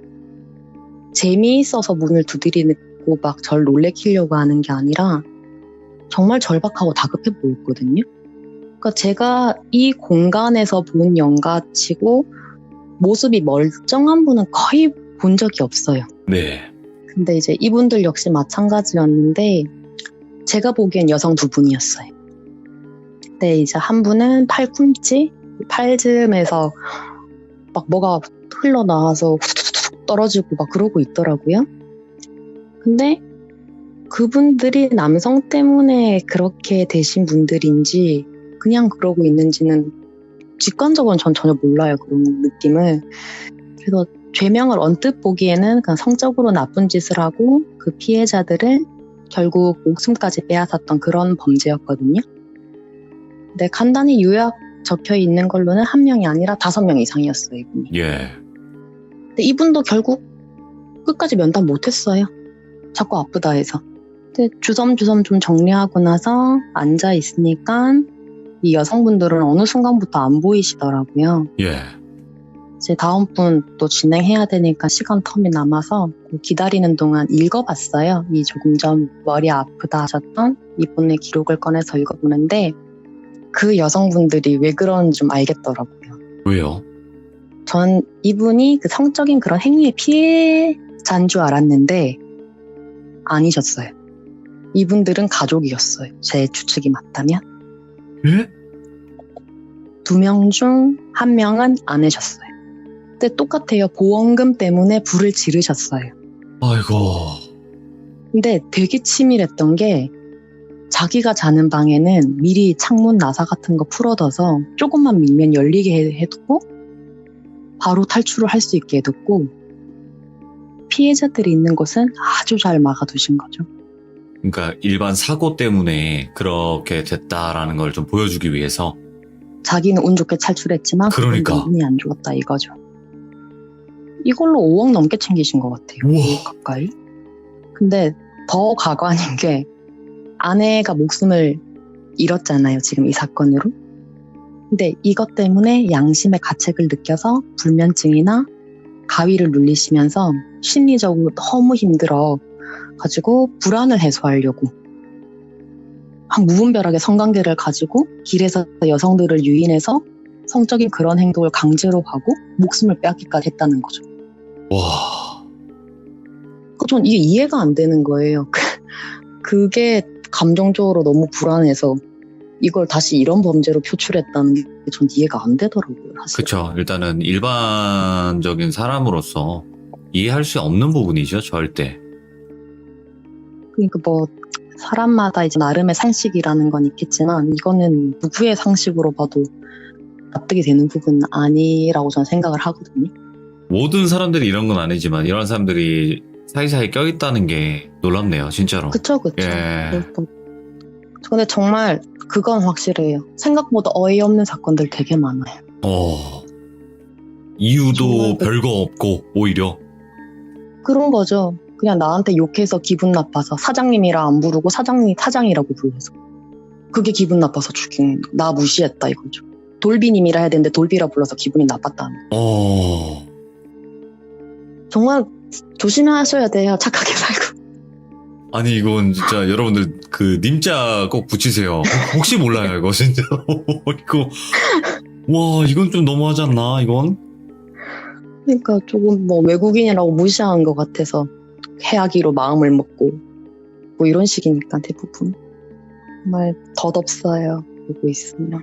재미있어서 문을 두드리고 막 절 놀래키려고 하는 게 아니라 정말 절박하고 다급해 보였거든요. 그러니까 제가 이 공간에서 본 영가치고 모습이 멀쩡한 분은 거의 본 적이 없어요. 네. 근데 이제 이분들 역시 마찬가지였는데 제가 보기엔 여성 두 분이었어요. 근데 이제 한 분은 팔꿈치, 팔즈음에서 막 뭐가 흘러나와서 후두둑 떨어지고 막 그러고 있더라고요. 근데 그분들이 남성 때문에 그렇게 되신 분들인지 그냥 그러고 있는지는 직관적으로는 전 전혀 몰라요. 그런 느낌을. 그래서 죄명을 언뜻 보기에는 그냥 성적으로 나쁜 짓을 하고 그 피해자들을 결국 목숨까지 빼앗았던 그런 범죄였거든요. 근데 간단히 요약 적혀 있는 걸로는 한 명이 아니라 5명 이상이었어요, 이분이. 예. 근데 이분도 결국 끝까지 면담 못했어요. 자꾸 아프다 해서. 근데 주섬주섬 좀 정리하고 나서 앉아 있으니까 이 여성분들은 어느 순간부터 안 보이시더라고요. 예. 이제 다음 분 또 진행해야 되니까 시간 텀이 남아서 기다리는 동안 읽어봤어요. 이 조금 전 머리 아프다 하셨던 이분의 기록을 꺼내서 읽어보는데 그 여성분들이 왜 그런지 좀 알겠더라고요. 왜요? 전 이분이 그 성적인 그런 행위의 피해자인 줄 알았는데 아니셨어요. 이분들은 가족이었어요. 제 추측이 맞다면. 예? 2명 중 1명은 아내셨어요. 근데 똑같아요. 보험금 때문에 불을 지르셨어요. 아이고. 근데 되게 치밀했던 게 자기가 자는 방에는 미리 창문 나사 같은 거 풀어둬서 조금만 밀면 열리게 해두고 바로 탈출을 할 수 있게 해뒀고 피해자들이 있는 곳은 아주 잘 막아두신 거죠. 그러니까 일반 사고 때문에 그렇게 됐다라는 걸 좀 보여주기 위해서. 자기는 운 좋게 탈출했지만 그러니까. 그분들은 운이 안 좋았다 이거죠. 이걸로 5억 넘게 챙기신 것 같아요. 우와. 5억 가까이. 근데 더 가관인 게 아내가 목숨을 잃었잖아요. 지금 이 사건으로. 근데 이것 때문에 양심의 가책을 느껴서 불면증이나 가위를 눌리시면서 심리적으로 너무 힘들어 가지고 불안을 해소하려고 한 무분별하게 성관계를 가지고 길에서 여성들을 유인해서 성적인 그런 행동을 강제로 하고 목숨을 빼앗기까지 했다는 거죠. 와. 전 이게 이해가 안 되는 거예요. 그게 감정적으로 너무 불안해서 이걸 다시 이런 범죄로 표출했다는 게 전 이해가 안 되더라고요. 사실. 그쵸. 일단은 일반적인 사람으로서 이해할 수 없는 부분이죠. 절대. 그러니까 뭐 사람마다 이제 나름의 상식이라는 건 있겠지만 이거는 누구의 상식으로 봐도 납득이 되는 부분은 아니라고 저는 생각을 하거든요. 모든 사람들이 이런 건 아니지만 이런 사람들이 사이사이 껴있다는 게 놀랍네요. 진짜로. 그쵸. 예. 근데 정말 그건 확실해요. 생각보다 어이없는 사건들 되게 많아요. 이유도 정말 별거 없고 오히려. 그런 거죠. 그냥 나한테 욕해서 기분 나빠서 사장님이라 안 부르고 사장이라고 불러서 그게 기분 나빠서 죽인 나 무시했다 이거죠. 돌비님이라 해야 되는데 돌비라 불러서 기분이 나빴다는. 정말 조심하셔야 돼요. 착하게 살고. 아니 이건 진짜 여러분들 그 님자 꼭 붙이세요. 혹시 몰라요 이거 진짜. 이거 와 이건 좀 너무하지 않나 이건? 그러니까 조금 뭐 외국인이라고 무시한 것 같아서 해하기로 마음을 먹고 뭐 이런 식이니까 대부분 정말 덧없어요. 보고 있으면.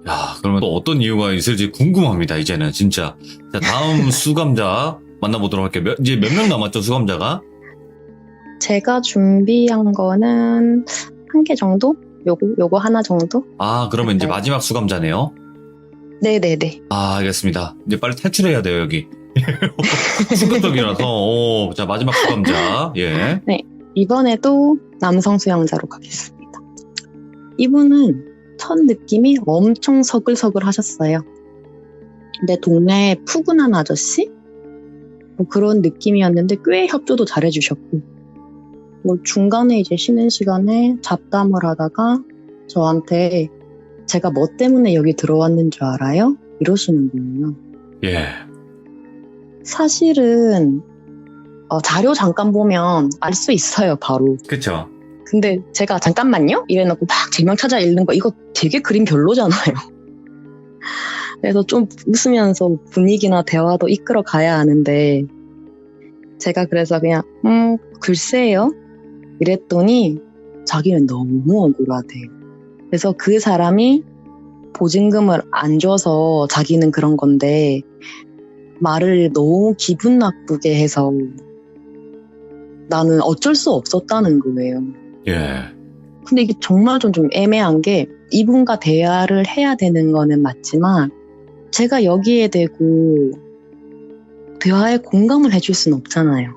야 그러면 또 어떤 이유가 있을지 궁금합니다. 이제는 진짜. 자 다음 수감자 만나보도록 할게요. 이제 몇 명 남았죠 수감자가? 제가 준비한 거는 1개 정도? 요거 하나 정도? 아 그러면 이제 마지막 수감자네요. 네네네. 아 알겠습니다. 이제 빨리 탈출해야 돼요 여기. 충격적이라서. 자 마지막 수감자. 예. 이번에도 남성 수양자로 가겠습니다. 이분은 첫 느낌이 엄청 서글서글 하셨어요. 근데 동네에 푸근한 아저씨? 뭐 그런 느낌이었는데 꽤 협조도 잘해주셨고 뭐 중간에 이제 쉬는 시간에 잡담을 하다가 저한테 제가 뭐 때문에 여기 들어왔는 줄 알아요? 이러시는 거예요. 예. 사실은 자료 잠깐 보면 알 수 있어요, 바로. 그쵸. 근데 제가 잠깐만요? 이래놓고 막 제명 찾아 읽는 거 이거 되게 그림 별로잖아요. 그래서 좀 웃으면서 분위기나 대화도 이끌어 가야 하는데 제가 그래서 그냥 글쎄요 이랬더니 자기는 너무 억울하대요. 그래서 그 사람이 보증금을 안 줘서 자기는 그런 건데 말을 너무 기분 나쁘게 해서 나는 어쩔 수 없었다는 거예요. 예. 근데 이게 정말 좀 애매한 게 이분과 대화를 해야 되는 거는 맞지만 제가 여기에 대고 대화에 공감을 해줄 수는 없잖아요.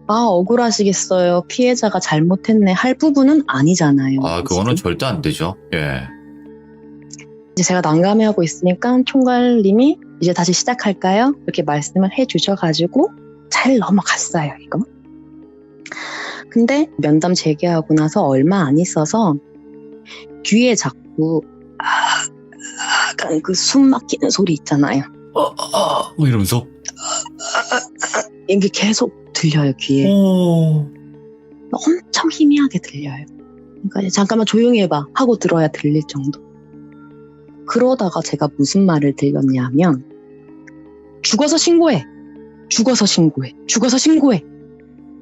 아, 억울하시겠어요. 피해자가 잘못했네 할 부분은 아니잖아요. 아, 그거는 지금. 절대 안 되죠. 예. 이제 제가 난감해하고 있으니까 총괄님이 이제 다시 시작할까요? 이렇게 말씀을 해주셔가지고 잘 넘어갔어요, 이거. 근데 면담 재개하고 나서 얼마 안 있어서 귀에 자꾸 약간 그 숨 막히는 소리 있잖아요. 뭐 이러면서. 이게 계속 들려요, 귀에. 오. 엄청 희미하게 들려요. 그러니까 잠깐만 조용히 해봐 하고 들어야 들릴 정도. 그러다가 제가 무슨 말을 들렸냐면 죽어서 신고해. 죽어서 신고해. 죽어서 신고해.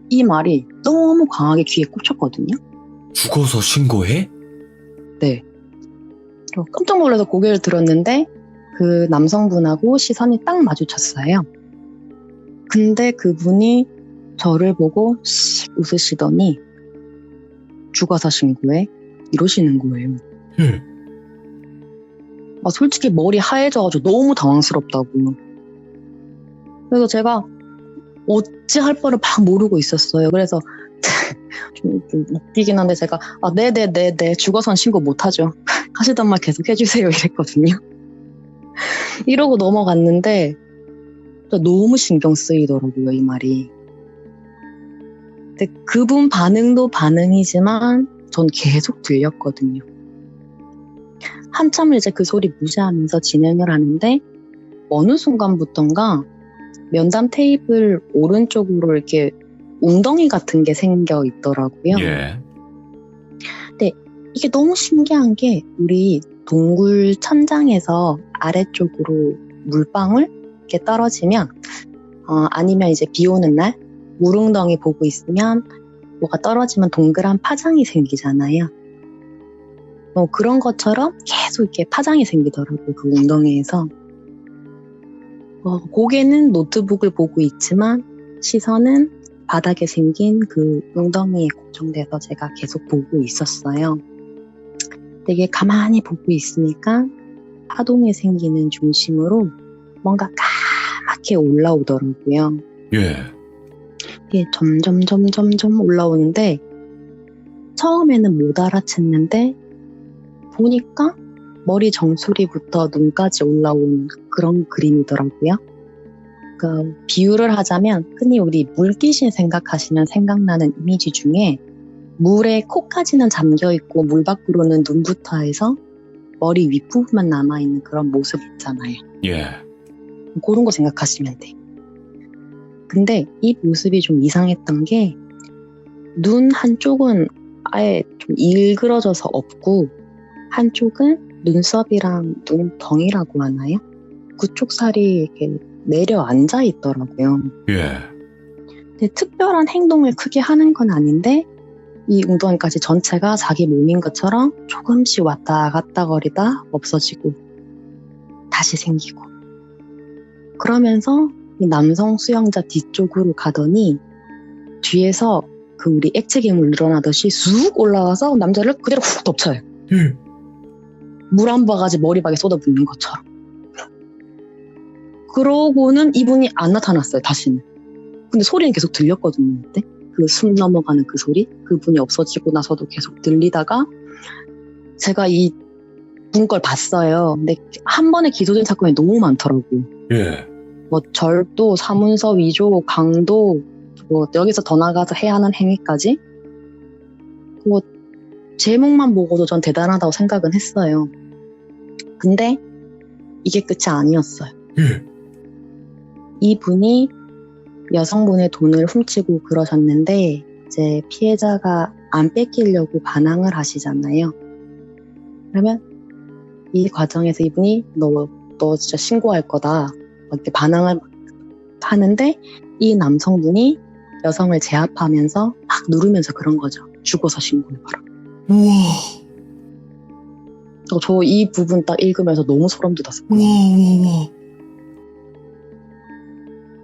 이 말이 너무 강하게 귀에 꽂혔거든요. 죽어서 신고해? 네. 깜짝 놀라서 고개를 들었는데 그 남성분하고 시선이 딱 마주쳤어요. 근데 그분이 저를 보고 씩 웃으시더니 죽어서 신고해? 이러시는 거예요. 예. 솔직히 머리 하얘져가지고 너무 당황스럽다고. 그래서 제가 어찌할 바를 막 모르고 있었어요. 그래서 좀 웃기긴 한데 제가 네네네네 죽어선 신고 못하죠. 하시던 말 계속 해주세요 이랬거든요. 이러고 넘어갔는데 너무 신경 쓰이더라고요 이 말이. 근데 그분 반응도 반응이지만 전 계속 들렸거든요. 한참을 이제 그 소리 무시하면서 진행을 하는데 어느 순간부턴가 면담 테이블 오른쪽으로 이렇게 웅덩이 같은 게 생겨 있더라고요. 예. 근데 이게 너무 신기한 게 우리 동굴 천장에서 아래쪽으로 물방울 이렇게 떨어지면 아니면 이제 비 오는 날 물웅덩이 보고 있으면 뭐가 떨어지면 동그란 파장이 생기잖아요. 그런 것처럼 계속 이렇게 파장이 생기더라고요. 그 웅덩이에서. 고개는 노트북을 보고 있지만 시선은 바닥에 생긴 그 웅덩이에 고정돼서 제가 계속 보고 있었어요. 되게 가만히 보고 있으니까 파동에 생기는 중심으로 뭔가 까맣게 올라오더라고요. 예. 이게 점점 올라오는데 처음에는 못 알아챘는데 보니까 머리 정수리부터 눈까지 올라온 그런 그림이더라고요. 그러니까 비유를 하자면 흔히 우리 물귀신 생각하시면 생각나는 이미지 중에 물에 코까지는 잠겨있고 물 밖으로는 눈부터 해서 머리 윗부분만 남아있는 그런 모습 있잖아요. 예. 그런 거 생각하시면 돼. 근데 이 모습이 좀 이상했던 게 눈 한쪽은 아예 좀 일그러져서 없고 한쪽은 눈썹이랑 눈덩이라고 하나요? 그쪽 살이 이렇게 내려앉아 있더라고요. 예. 근데 특별한 행동을 크게 하는 건 아닌데 이 웅덩이까지 전체가 자기 몸인 것처럼 조금씩 왔다 갔다 거리다 없어지고 다시 생기고 그러면서 이 남성 수영자 뒤쪽으로 가더니 뒤에서 그 우리 액체 괴물 늘어나듯이 쑥 올라와서 남자를 그대로 훅 덮쳐요. 예. 물 한 바가지 머리박에 쏟아붓는 것처럼. 그러고는 이분이 안 나타났어요, 다시는. 근데 소리는 계속 들렸거든요, 그때. 그 숨 넘어가는 그 소리. 그분이 없어지고 나서도 계속 들리다가 제가 이 분 걸 봤어요. 근데 한 번에 기소된 사건이 너무 많더라고요. 예. 뭐 절도, 사문서 위조, 강도, 뭐 여기서 더 나가서 해야 하는 행위까지. 뭐 제목만 보고도 전 대단하다고 생각은 했어요. 근데 이게 끝이 아니었어요. 예. 이분이 여성분의 돈을 훔치고 그러셨는데 이제 피해자가 안 뺏기려고 반항을 하시잖아요. 그러면 이 과정에서 이분이 너 진짜 신고할 거다 이렇게 반항을 하는데 이 남성분이 여성을 제압하면서 막 누르면서 그런 거죠. 죽어서 신고해봐라. 우와. 저 이 부분 딱 읽으면서 너무 소름 돋았어요. 우와.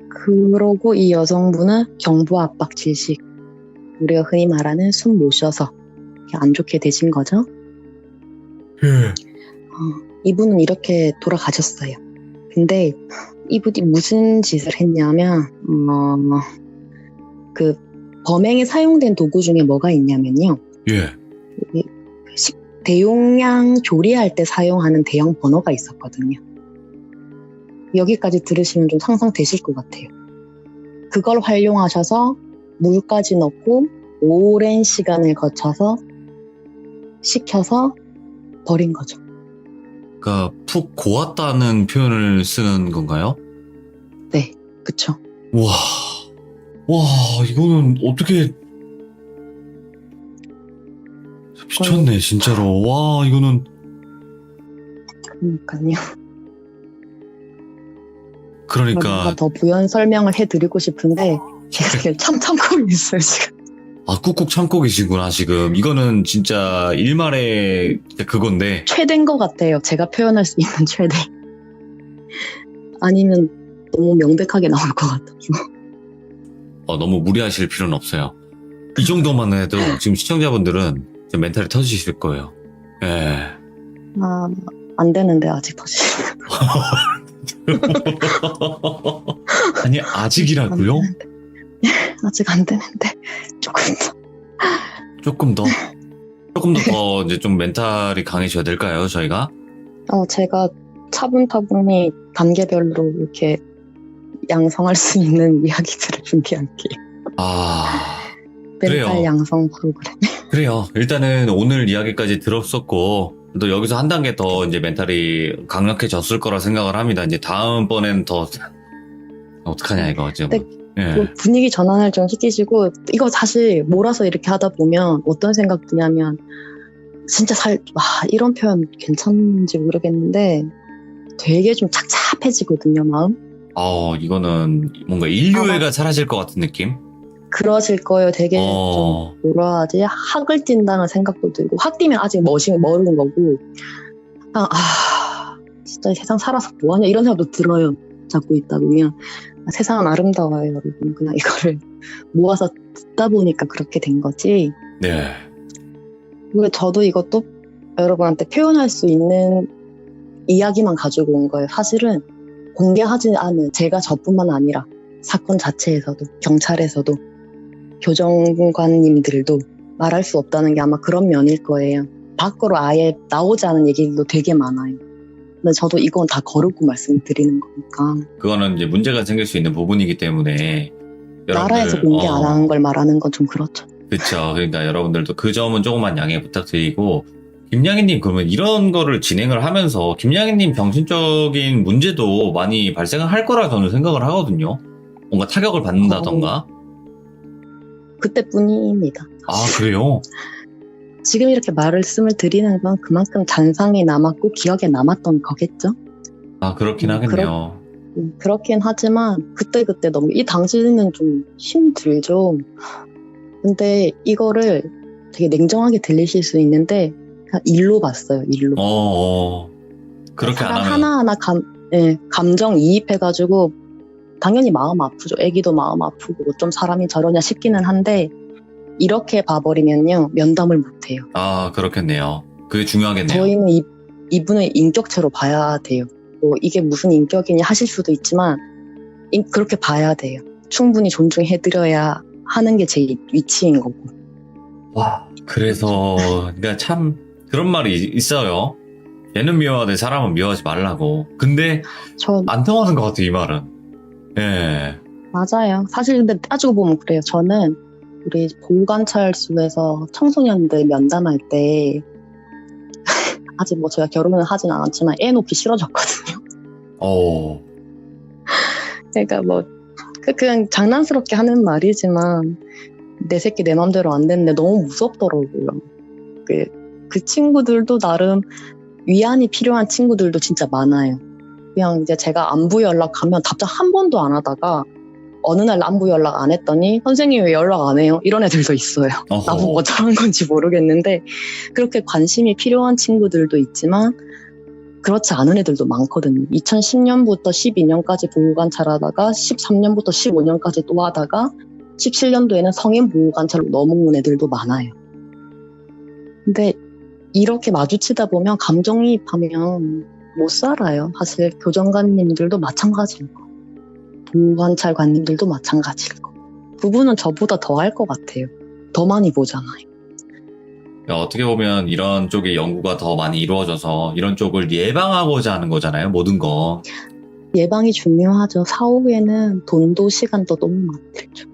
그러고 이 여성분은 경부 압박 질식, 우리가 흔히 말하는 숨 못 쉬어서 이렇게 안 좋게 되신 거죠. 예. 이분은 이렇게 돌아가셨어요. 근데 이분이 무슨 짓을 했냐면 그 범행에 사용된 도구 중에 뭐가 있냐면요. 예. 대용량 조리할 때 사용하는 대형 버너가 있었거든요. 여기까지 들으시면 좀 상상되실 것 같아요. 그걸 활용하셔서 물까지 넣고 오랜 시간을 거쳐서 식혀서 버린 거죠. 그러니까 푹 고왔다는 표현을 쓰는 건가요? 네, 그쵸. 와. 와, 이거는 어떻게 미쳤네, 진짜로. 와, 이거는 그러니까요. 그러니까 뭔가 더 부연 설명을 해드리고 싶은데 제가 그냥 참고 있어요 지금. 아, 꾹꾹 참고 계시구나, 지금. 이거는 진짜 일말의 그건데. 최대인 것 같아요. 제가 표현할 수 있는 최대. 아니면 너무 명백하게 나올 것 같아서. 너무 무리하실 필요는 없어요. 이 정도만 해도 지금 시청자분들은 이제 멘탈이 터지실 거예요. 예. 안 되는데 아직 터지시는. 아니, 아직이라고요? 아직 안 되는데 조금 더. 조금 더 이제 좀 멘탈이 강해져야 될까요, 저희가? 제가 차분차분히 단계별로 이렇게 양성할 수 있는 이야기들을 준비할게요. 아, 멘탈 그래요. 양성 프로그램. 그래요. 일단은 오늘 이야기까지 들었었고, 또 여기서 한 단계 더 이제 멘탈이 강력해졌을 거라 생각을 합니다. 이제 다음번엔 더, 어떡하냐, 이거. 지금. 네. 예. 분위기 전환을 좀 시키시고, 이거 사실 몰아서 이렇게 하다 보면 어떤 생각 드냐면, 진짜 이런 표현 괜찮은지 모르겠는데, 되게 좀 착잡해지거든요, 마음. 이거는 뭔가 인류애가 사라질 것 같은 느낌? 그러실 거예요. 되게 좀 뭐라 하지? 학을 뛴다는 생각도 들고, 학 뛰면 아직 모르는 거고, 진짜 세상 살아서 뭐하냐 이런 생각도 들어요. 잡고 있다 보면. 세상은 아름다워요, 여러분. 그냥 이거를 모아서 듣다 보니까 그렇게 된 거지. 네. 그리고 저도 이것도 여러분한테 표현할 수 있는 이야기만 가지고 온 거예요. 사실은 공개하지 않은 제가 저뿐만 아니라 사건 자체에서도 경찰에서도 교정관님들도 말할 수 없다는 게 아마 그런 면일 거예요. 밖으로 아예 나오지 않은 얘기들도 되게 많아요. 근데 저도 이건 다 거르고 말씀드리는 거니까. 그거는 이제 문제가 생길 수 있는 부분이기 때문에. 나라에서 공개 안 하는 걸 말하는 건 좀 그렇죠. 그렇죠. 그러니까 여러분들도 그 점은 조금만 양해 부탁드리고, 김양희님 그러면 이런 거를 진행을 하면서 김양희님 정신적인 문제도 많이 발생을 할 거라 저는 생각을 하거든요. 뭔가 타격을 받는다던가. 그때뿐입니다. 아, 그래요? 지금 이렇게 말씀을 드리는 건 그만큼 잔상이 남았고 기억에 남았던 거겠죠? 아, 그렇긴 하겠네요. 그렇긴 하지만 그때그때 너무 이 당시는 좀 힘들죠. 근데 이거를 되게 냉정하게 들리실 수 있는데 그냥 일로 봤어요. 일로. 그렇게 안 사람 하면. 하나하나 감정 이입해가지고 당연히 마음 아프죠. 애기도 마음 아프고 어쩜 사람이 저러냐 싶기는 한데 이렇게 봐버리면요 면담을 못해요. 아, 그렇겠네요. 그게 중요하겠네요. 저희는 이분을 인격체로 봐야 돼요. 뭐 이게 무슨 인격이냐 하실 수도 있지만 그렇게 봐야 돼요. 충분히 존중해드려야 하는 게 제 위치인 거고. 와, 그래서 그러니까 참 그런 말이 있어요. 얘는 미워하되 사람은 미워하지 말라고. 근데 안 통하는 것 같아요, 이 말은. 예. 맞아요. 사실 근데 따지고 보면 그래요. 저는 우리 보호관찰소에서 청소년들 면담할 때 아직 뭐 제가 결혼을 하진 않았지만 애 놓기 싫어졌거든요. 그러니까 뭐 그냥 장난스럽게 하는 말이지만 내 새끼 내 맘대로 안 됐는데 너무 무섭더라고요. 그 친구들도 나름 위안이 필요한 친구들도 진짜 많아요. 그냥 이제 제가 안부 연락하면 답장 한 번도 안 하다가 어느 날 안부 연락 안 했더니 선생님 왜 연락 안 해요? 이런 애들도 있어요. 어허. 나보고 어쩌는 건지 모르겠는데 그렇게 관심이 필요한 친구들도 있지만 그렇지 않은 애들도 많거든요. 2010년부터 12년까지 보호관찰하다가 13년부터 15년까지 또 하다가 17년도에는 성인 보호관찰로 넘어온 애들도 많아요. 근데 이렇게 마주치다 보면 감정이입하면 못 살아요. 사실 교정관님들도 마찬가지일 거고 보호관찰관님들도 마찬가지일 거고 부부는 저보다 더 할 것 같아요. 더 많이 보잖아요. 어떻게 보면 이런 쪽의 연구가 더 많이 이루어져서 이런 쪽을 예방하고자 하는 거잖아요. 모든 거. 예방이 중요하죠. 사후에는 돈도 시간도 너무 많이 들죠.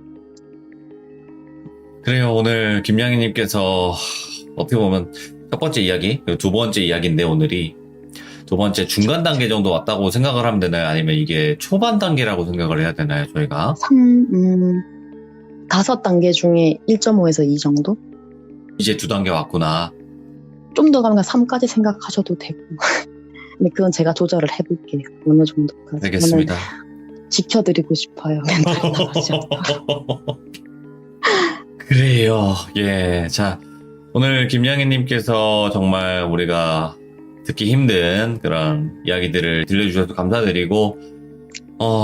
그래요. 오늘 김양희님께서 어떻게 보면 첫 번째 이야기, 그리고 두 번째 이야기인데 오늘이 두 번째 중간 단계 정도 왔다고 생각을 하면 되나요? 아니면 이게 초반 단계라고 생각을 해야 되나요? 저희가? 5단계 중에 1.5에서 2 정도? 이제 두 단계 왔구나. 좀 더 가면 3까지 생각하셔도 되고. 근데 그건 제가 조절을 해볼게요. 어느 정도까지. 알겠습니다. 저는 지켜드리고 싶어요. 멘탈이 나가지 않도록. 그래요. 예. 자, 오늘 김양희님께서 정말 우리가 듣기 힘든 그런 이야기들을 들려주셔서 감사드리고,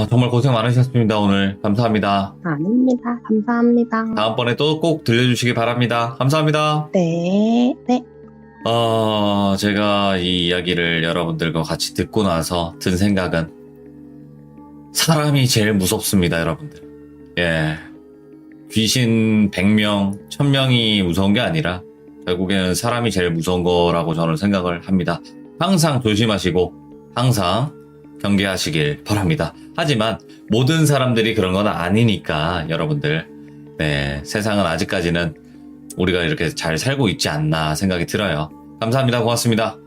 정말 고생 많으셨습니다. 오늘. 감사합니다. 아닙니다. 감사합니다. 다음번에 또 꼭 들려주시기 바랍니다. 감사합니다. 네. 네. 제가 이 이야기를 여러분들과 같이 듣고 나서 든 생각은 사람이 제일 무섭습니다, 여러분들. 예. 귀신 100명, 1000명이 무서운 게 아니라 결국에는 사람이 제일 무서운 거라고 저는 생각을 합니다. 항상 조심하시고 항상 경계하시길 바랍니다. 하지만 모든 사람들이 그런 건 아니니까 여러분들, 네, 세상은 아직까지는 우리가 이렇게 잘 살고 있지 않나 생각이 들어요. 감사합니다. 고맙습니다.